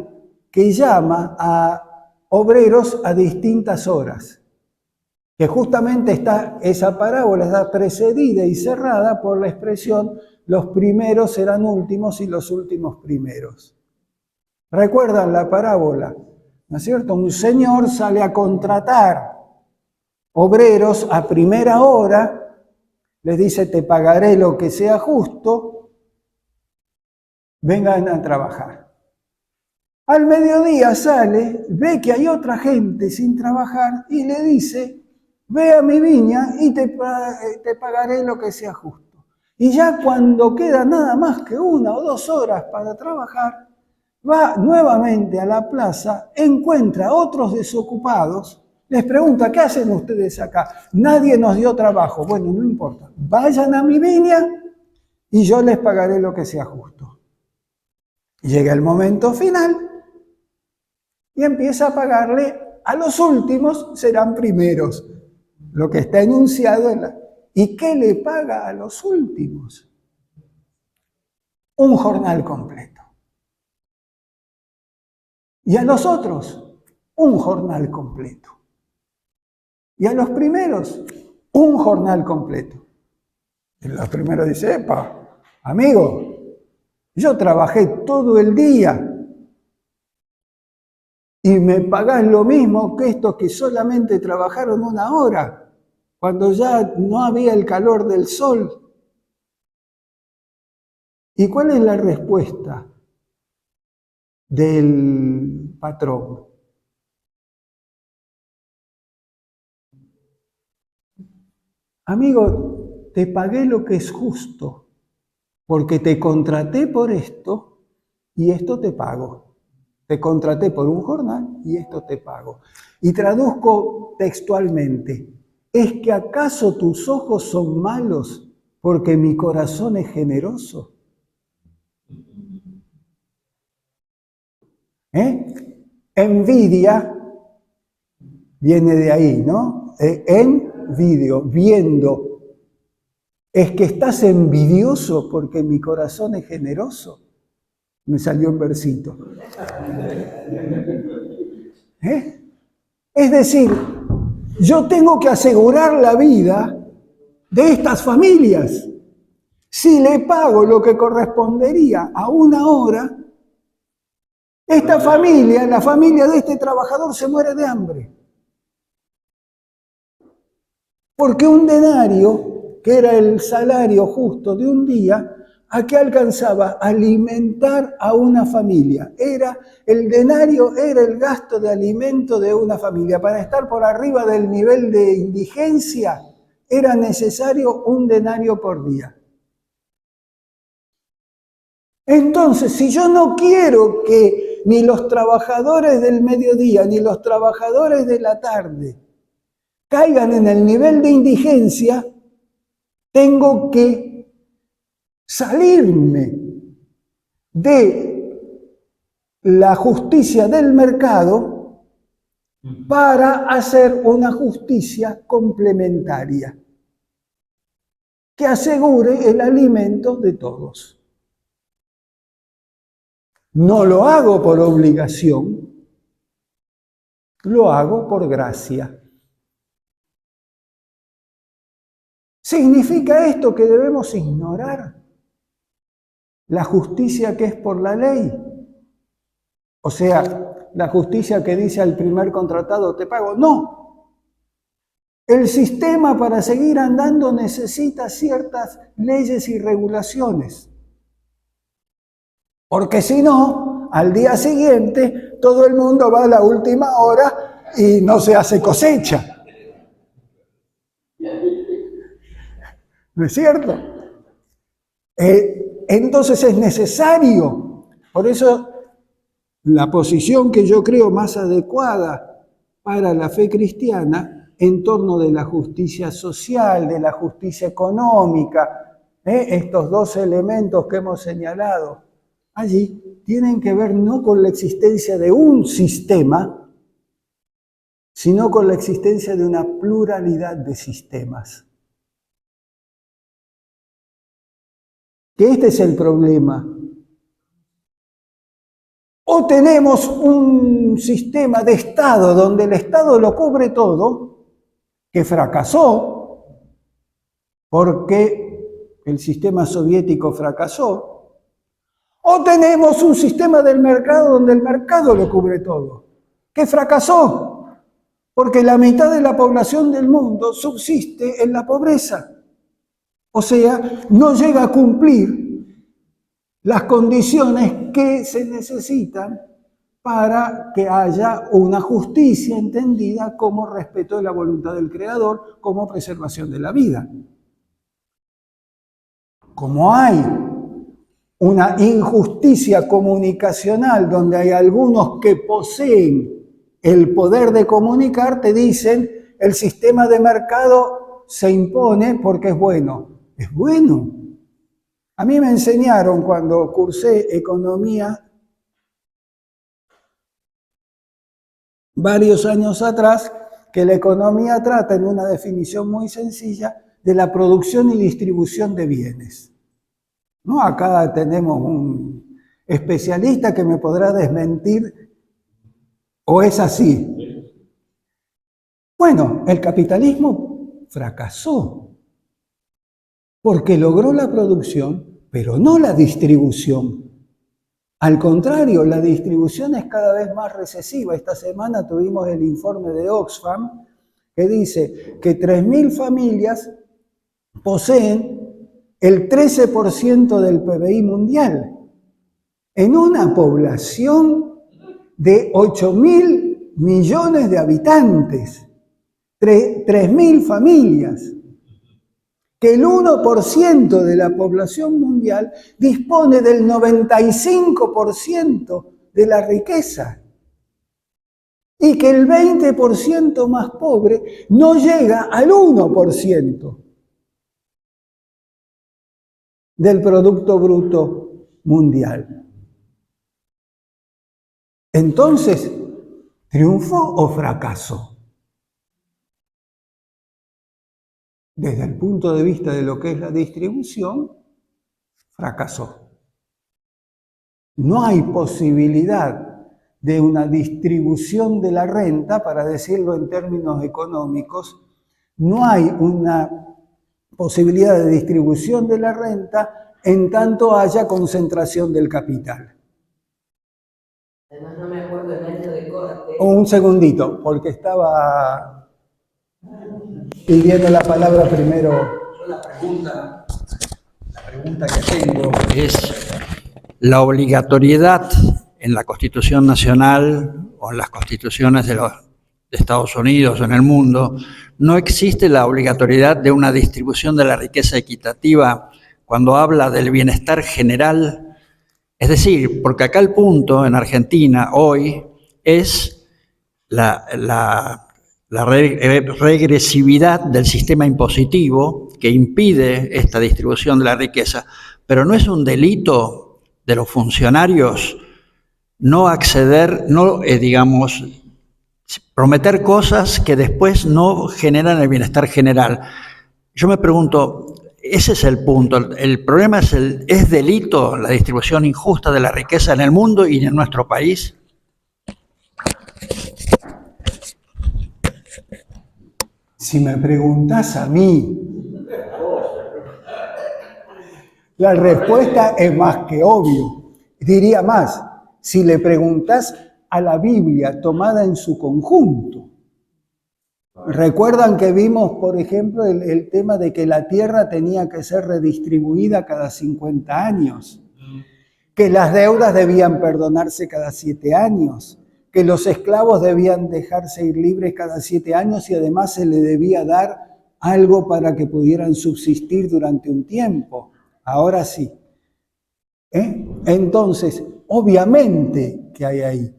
que llama a obreros a distintas horas. Que justamente esa parábola está precedida y cerrada por la expresión los primeros serán últimos y los últimos primeros. ¿Recuerdan la parábola? ¿No es cierto? Un señor sale a contratar obreros a primera hora, les dice, te pagaré lo que sea justo, vengan a trabajar. Al mediodía sale, ve que hay otra gente sin trabajar y le dice, ve a mi viña y te pagaré lo que sea justo. Y ya cuando queda nada más que 1 o 2 horas para trabajar, va nuevamente a la plaza, encuentra a otros desocupados, les pregunta, ¿qué hacen ustedes acá? Nadie nos dio trabajo. Bueno, no importa, vayan a mi viña y yo les pagaré lo que sea justo. Llega el momento final y empieza a pagarle a los últimos, serán primeros. Lo que está enunciado en la... ¿Y qué le paga a los últimos? Un jornal completo. Y a los otros, un jornal completo. Y a los primeros, un jornal completo. Y los primeros dicen, epa, amigo, yo trabajé todo el día y me pagás lo mismo que estos que solamente trabajaron 1 hora, cuando ya no había el calor del sol. ¿Y cuál es la respuesta del patrón? Amigo, te pagué lo que es justo, porque te contraté por esto y esto te pago. Te contraté por un jornal y esto te pago. Y traduzco textualmente, ¿es que acaso tus ojos son malos porque mi corazón es generoso? Envidia viene de ahí, ¿no? Envidio, viendo. ¿Es que estás envidioso porque mi corazón es generoso? Me salió un versito. Es decir, yo tengo que asegurar la vida de estas familias. Si le pago lo que correspondería a una hora, esta familia, la familia de este trabajador, se muere de hambre. Porque un denario, que era el salario justo de un día, ¿a qué alcanzaba? Alimentar a una familia. El denario era el gasto de alimento de una familia. Para estar por arriba del nivel de indigencia, era necesario un denario por día. Entonces, si yo no quiero que ni los trabajadores del mediodía, ni los trabajadores de la tarde caigan en el nivel de indigencia, tengo que salirme de la justicia del mercado para hacer una justicia complementaria que asegure el alimento de todos. No lo hago por obligación, lo hago por gracia. ¿Significa esto que debemos ignorar la justicia que es por la ley? O sea, la justicia que dice al primer contratado te pago. No. El sistema para seguir andando necesita ciertas leyes y regulaciones. Porque si no, al día siguiente todo el mundo va a la última hora y no se hace cosecha. ¿No es cierto? Entonces es necesario. Por eso la posición que yo creo más adecuada para la fe cristiana en torno de la justicia social, de la justicia económica, estos dos elementos que hemos señalado allí, tienen que ver no con la existencia de un sistema, sino con la existencia de una pluralidad de sistemas. Que este es el problema. O tenemos un sistema de Estado donde el Estado lo cubre todo, que fracasó, porque el sistema soviético fracasó, o tenemos un sistema del mercado donde el mercado lo cubre todo, que fracasó, porque la mitad de la población del mundo subsiste en la pobreza. O sea, no llega a cumplir las condiciones que se necesitan para que haya una justicia entendida como respeto de la voluntad del Creador, como preservación de la vida. Como hay una injusticia comunicacional donde hay algunos que poseen el poder de comunicar, te dicen, el sistema de mercado se impone porque es bueno. Es bueno. A mí me enseñaron cuando cursé economía varios años atrás que la economía trata en una definición muy sencilla de la producción y distribución de bienes. ¿No? Acá tenemos un especialista que me podrá desmentir o es así. Bueno, el capitalismo fracasó. Porque logró la producción, pero no la distribución. Al contrario, la distribución es cada vez más recesiva. Esta semana tuvimos el informe de Oxfam que dice que 3.000 familias poseen el 13% del PBI mundial. En una población de 8.000 millones de habitantes. 3.000 familias. Que el 1% de la población mundial dispone del 95% de la riqueza y que el 20% más pobre no llega al 1% del Producto Bruto Mundial. Entonces, ¿triunfó o fracasó? Desde el punto de vista de lo que es la distribución, fracasó. No hay posibilidad de una distribución de la renta, para decirlo en términos económicos, no hay una posibilidad de distribución de la renta en tanto haya concentración del capital. Además no me acuerdo el año de corte. Un segundito, porque estaba pidiendo la palabra primero. La pregunta que tengo es la obligatoriedad en la Constitución Nacional o en las constituciones de Estados Unidos o en el mundo. No existe la obligatoriedad de una distribución de la riqueza equitativa cuando habla del bienestar general. Es decir, porque acá el punto en Argentina hoy es la regresividad del sistema impositivo que impide esta distribución de la riqueza, pero no es un delito de los funcionarios no acceder, prometer cosas que después no generan el bienestar general. Yo me pregunto, ese es el punto. El problema ¿es delito la distribución injusta de la riqueza en el mundo y en nuestro país? Si me preguntás a mí, la respuesta es más que obvio. Diría más, si le preguntás a la Biblia tomada en su conjunto. ¿Recuerdan que vimos, por ejemplo, el tema de que la tierra tenía que ser redistribuida cada 50 años? Que las deudas debían perdonarse cada 7 años, que los esclavos debían dejarse ir libres cada 7 años y además se les debía dar algo para que pudieran subsistir durante un tiempo. Ahora sí. Entonces, obviamente que hay ahí.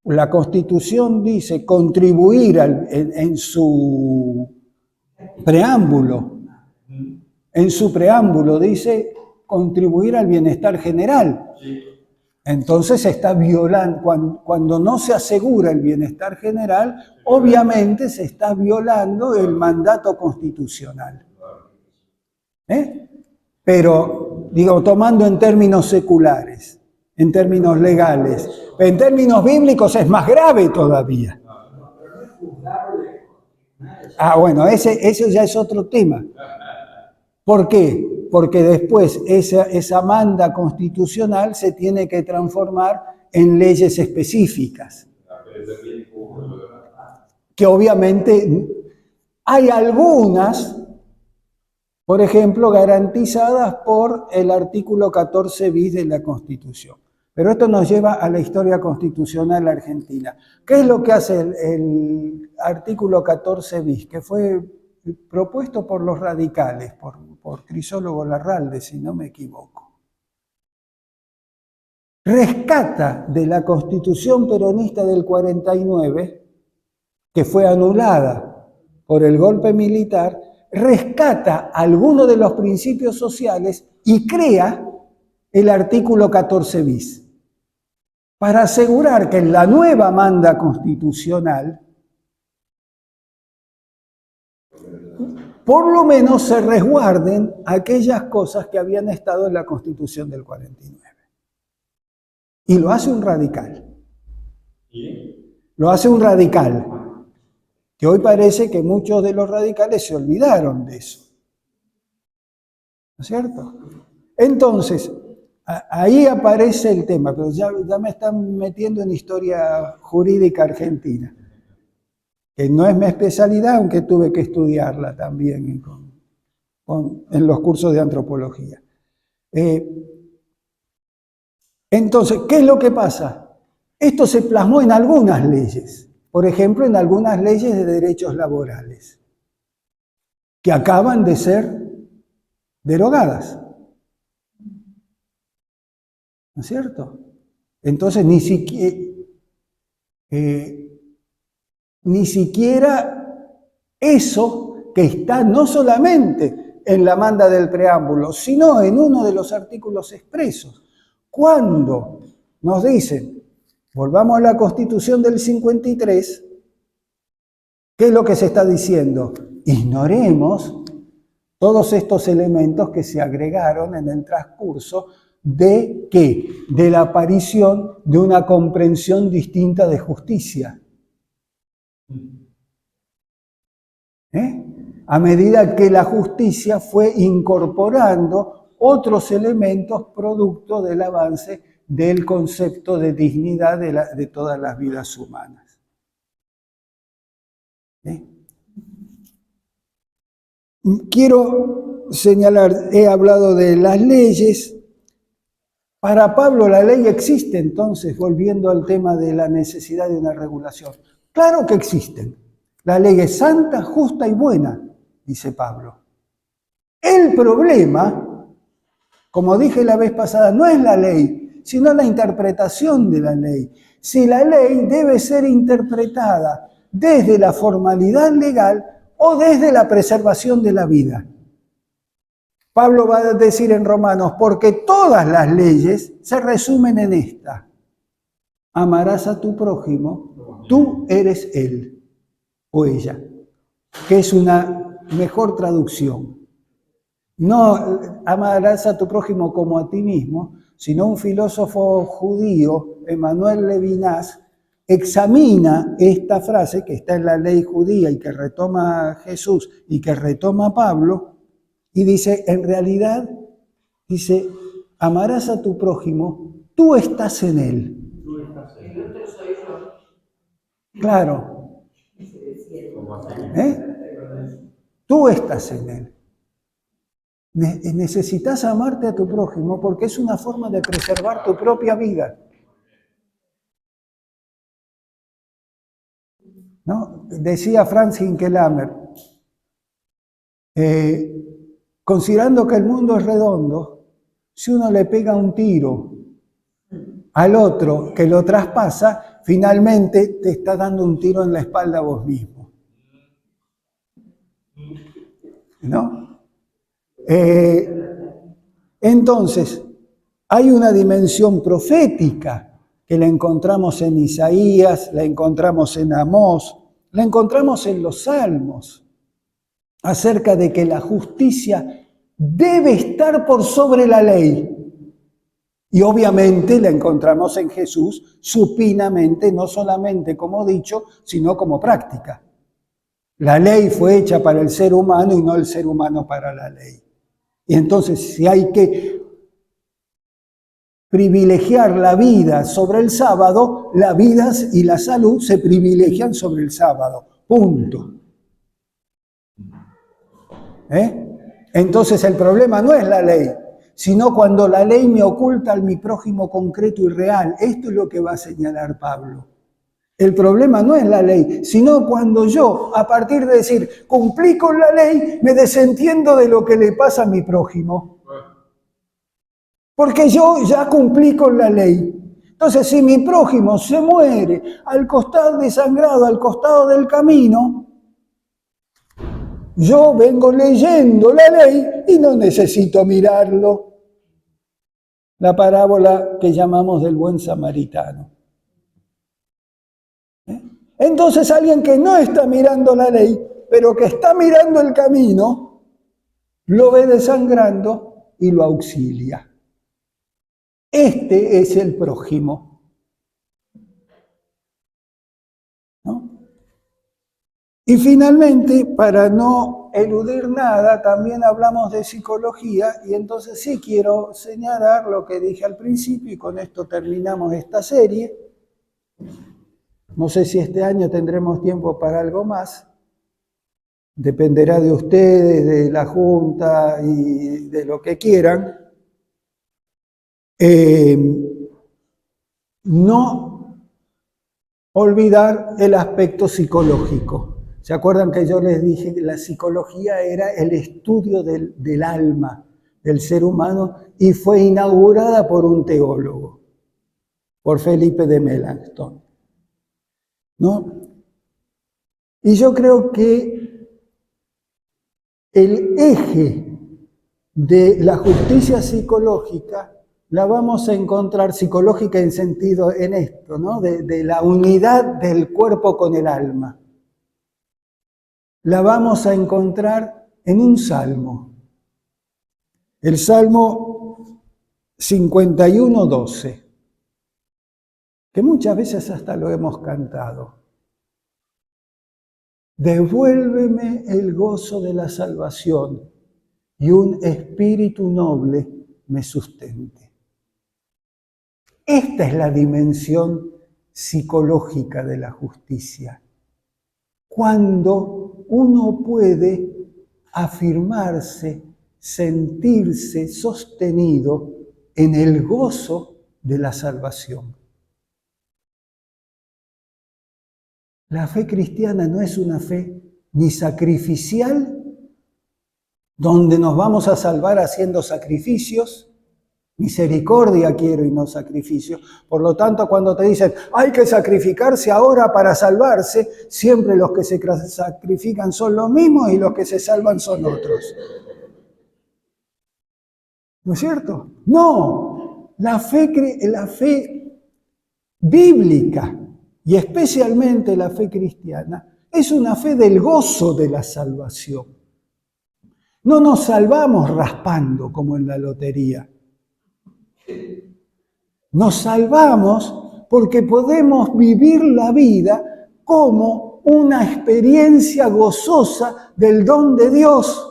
La Constitución dice contribuir en su preámbulo. En su preámbulo dice contribuir al bienestar general. Entonces se está violando, cuando no se asegura el bienestar general, obviamente se está violando el mandato constitucional. Pero, tomando en términos seculares, en términos legales, en términos bíblicos es más grave todavía. Bueno, ese ya es otro tema. ¿Por qué? Porque después esa manda constitucional se tiene que transformar en leyes específicas. Que obviamente hay algunas, por ejemplo, garantizadas por el artículo 14 bis de la Constitución. Pero esto nos lleva a la historia constitucional argentina. ¿Qué es lo que hace el artículo 14 bis? Que fue propuesto por los radicales, por Crisólogo Larralde, si no me equivoco. Rescata de la Constitución peronista del 49, que fue anulada por el golpe militar, rescata algunos de los principios sociales y crea el artículo 14 bis, para asegurar que en la nueva manda constitucional por lo menos se resguarden aquellas cosas que habían estado en la Constitución del 49. Y lo hace un radical. Lo hace un radical. Que hoy parece que muchos de los radicales se olvidaron de eso. ¿No es cierto? Entonces, ahí aparece el tema, pero ya me están metiendo en historia jurídica argentina, que no es mi especialidad, aunque tuve que estudiarla también en los cursos de antropología. Entonces, ¿qué es lo que pasa? Esto se plasmó en algunas leyes, por ejemplo, en algunas leyes de derechos laborales, que acaban de ser derogadas. ¿No es cierto? Entonces, ni siquiera eso que está no solamente en la manda del preámbulo, sino en uno de los artículos expresos. Cuando nos dicen, volvamos a la Constitución del 53, ¿qué es lo que se está diciendo? Ignoremos todos estos elementos que se agregaron en el transcurso de ¿qué? De la aparición de una comprensión distinta de justicia. a medida que la justicia fue incorporando otros elementos producto del avance del concepto de dignidad de todas las vidas humanas. Quiero señalar, he hablado de las leyes. Para Pablo la ley existe, entonces, volviendo al tema de la necesidad de una regulación. Claro que existen. La ley es santa, justa y buena, dice Pablo. El problema, como dije la vez pasada, no es la ley, sino la interpretación de la ley. Si la ley debe ser interpretada desde la formalidad legal o desde la preservación de la vida. Pablo va a decir en Romanos, porque todas las leyes se resumen en esta: amarás a tu prójimo, tú eres él o ella, que es una mejor traducción. No amarás a tu prójimo como a ti mismo, sino un filósofo judío, Emmanuel Levinas, examina esta frase que está en la ley judía y que retoma Jesús y que retoma Pablo, y dice, en realidad, dice, amarás a tu prójimo, tú estás en él. El otro soy yo. Claro. Tú estás en él. Necesitas amarte a tu prójimo porque es una forma de preservar tu propia vida. ¿No? Decía Franz Hinkelhammer, considerando que el mundo es redondo, si uno le pega un tiro al otro que lo traspasa, finalmente te está dando un tiro en la espalda a vos mismo. ¿No? Entonces, hay una dimensión profética que la encontramos en Isaías, la encontramos en Amós, la encontramos en los Salmos, acerca de que la justicia debe estar por sobre la ley. Y obviamente la encontramos en Jesús supinamente, no solamente como dicho, sino como práctica. La ley fue hecha para el ser humano y no el ser humano para la ley. Y entonces, si hay que privilegiar la vida sobre el sábado, la vida y la salud se privilegian sobre el sábado. Punto. Entonces el problema no es la ley, sino cuando la ley me oculta a mi prójimo concreto y real. Esto es lo que va a señalar Pablo. El problema no es la ley, sino cuando yo, a partir de decir, cumplí con la ley, me desentiendo de lo que le pasa a mi prójimo. Porque yo ya cumplí con la ley. Entonces, si mi prójimo se muere al costado desangrado, al costado del camino, yo vengo leyendo la ley y no necesito mirarlo. La parábola que llamamos del buen samaritano. Entonces alguien que no está mirando la ley, pero que está mirando el camino, lo ve desangrando y lo auxilia. Este es el prójimo. ¿No? Y finalmente, para no eludir nada, también hablamos de psicología y entonces sí quiero señalar lo que dije al principio y con esto terminamos esta serie. No sé si este año tendremos tiempo para algo más. Dependerá de ustedes, de la Junta y de lo que quieran. No olvidar el aspecto psicológico. ¿Se acuerdan que yo les dije que la psicología era el estudio del alma del ser humano y fue inaugurada por un teólogo, por Felipe de Melanchthon? ¿No? Y yo creo que el eje de la justicia psicológica la vamos a encontrar psicológica en sentido en esto, ¿no? De la unidad del cuerpo con el alma. La vamos a encontrar en un salmo. El Salmo 51:12, que muchas veces hasta lo hemos cantado. devuélveme el gozo de la salvación y un espíritu noble me sustente. Esta es la dimensión psicológica de la justicia. Cuando uno puede afirmarse, sentirse sostenido en el gozo de la salvación. La fe cristiana no es una fe ni sacrificial, donde nos vamos a salvar haciendo sacrificios. Misericordia quiero y no sacrificio. Por lo tanto, cuando te dicen hay que sacrificarse ahora para salvarse, siempre los que se sacrifican son los mismos y los que se salvan son otros. ¿No es cierto? No, la fe bíblica y especialmente la fe cristiana es una fe del gozo de la salvación. No nos salvamos raspando como en la lotería. Nos salvamos porque podemos vivir la vida como una experiencia gozosa del don de Dios.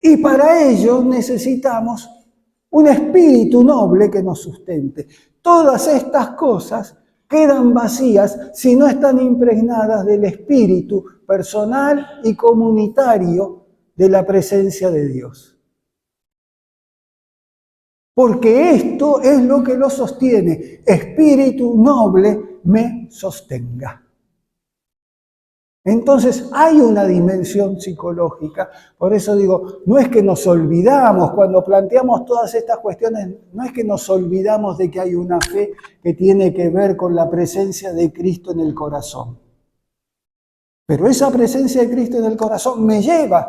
Y para ello necesitamos un espíritu noble que nos sustente. Todas estas cosas quedan vacías si no están impregnadas del espíritu personal y comunitario de la presencia de Dios. Porque esto es lo que lo sostiene. Espíritu noble me sostenga. Entonces hay una dimensión psicológica. Por eso digo, no es que nos olvidamos, cuando planteamos todas estas cuestiones, no es que nos olvidamos de que hay una fe que tiene que ver con la presencia de Cristo en el corazón. Pero esa presencia de Cristo en el corazón me lleva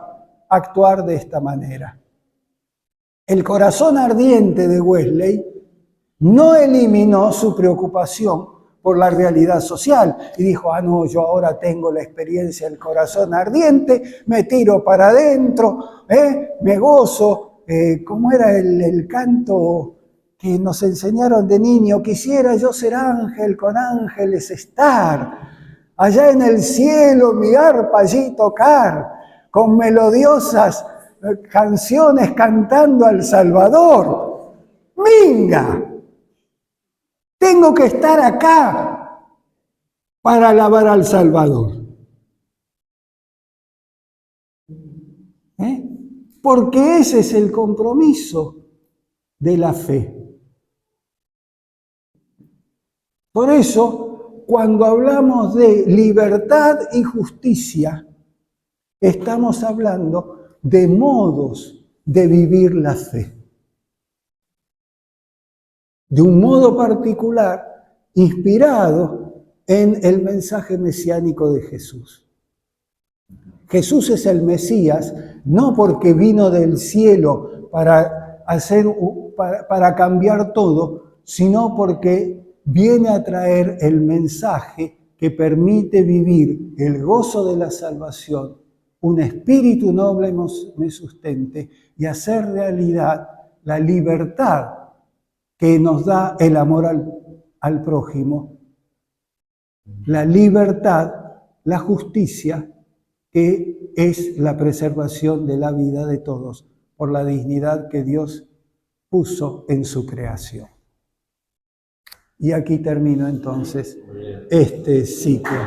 a actuar de esta manera. El corazón ardiente de Wesley no eliminó su preocupación por la realidad social y dijo, no, yo ahora tengo la experiencia del corazón ardiente, me tiro para adentro, me gozo, ¿cómo era el canto que nos enseñaron de niño? Quisiera yo ser ángel, con ángeles estar, allá en el cielo mi arpa allí tocar, con melodiosas canciones cantando al Salvador. ¡Minga! Tengo que estar acá para alabar al Salvador. Porque ese es el compromiso de la fe. Por eso, cuando hablamos de libertad y justicia, estamos hablando de modos de vivir la fe. De un modo particular, inspirado en el mensaje mesiánico de Jesús. Jesús es el Mesías, no porque vino del cielo para cambiar todo, sino porque viene a traer el mensaje que permite vivir el gozo de la salvación, un espíritu noble me sustente y hacer realidad la libertad que nos da el amor al prójimo, la libertad, la justicia, que es la preservación de la vida de todos por la dignidad que Dios puso en su creación. Y aquí termino entonces este ciclo.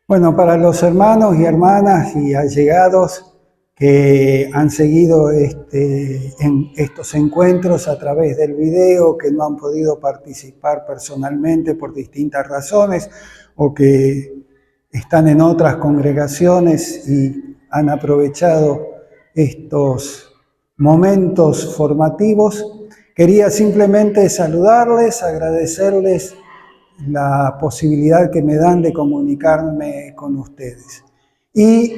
Bueno, para los hermanos y hermanas y allegados que han seguido en estos encuentros a través del video, que no han podido participar personalmente por distintas razones o que están en otras congregaciones y han aprovechado estos momentos formativos, quería simplemente saludarles, agradecerles la posibilidad que me dan de comunicarme con ustedes y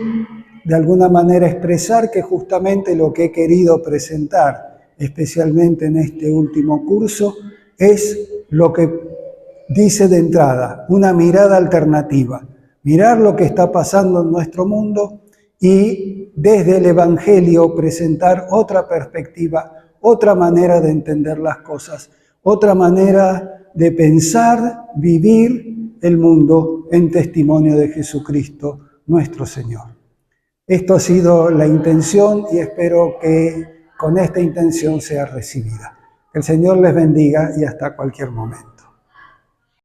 de alguna manera expresar que justamente lo que he querido presentar, especialmente en este último curso, es lo que dice de entrada, una mirada alternativa, mirar lo que está pasando en nuestro mundo y desde el Evangelio presentar otra perspectiva, otra manera de entender las cosas, otra manera de pensar, vivir el mundo en testimonio de Jesucristo, nuestro Señor. Esto ha sido la intención y espero que con esta intención sea recibida. Que el Señor les bendiga y hasta cualquier momento.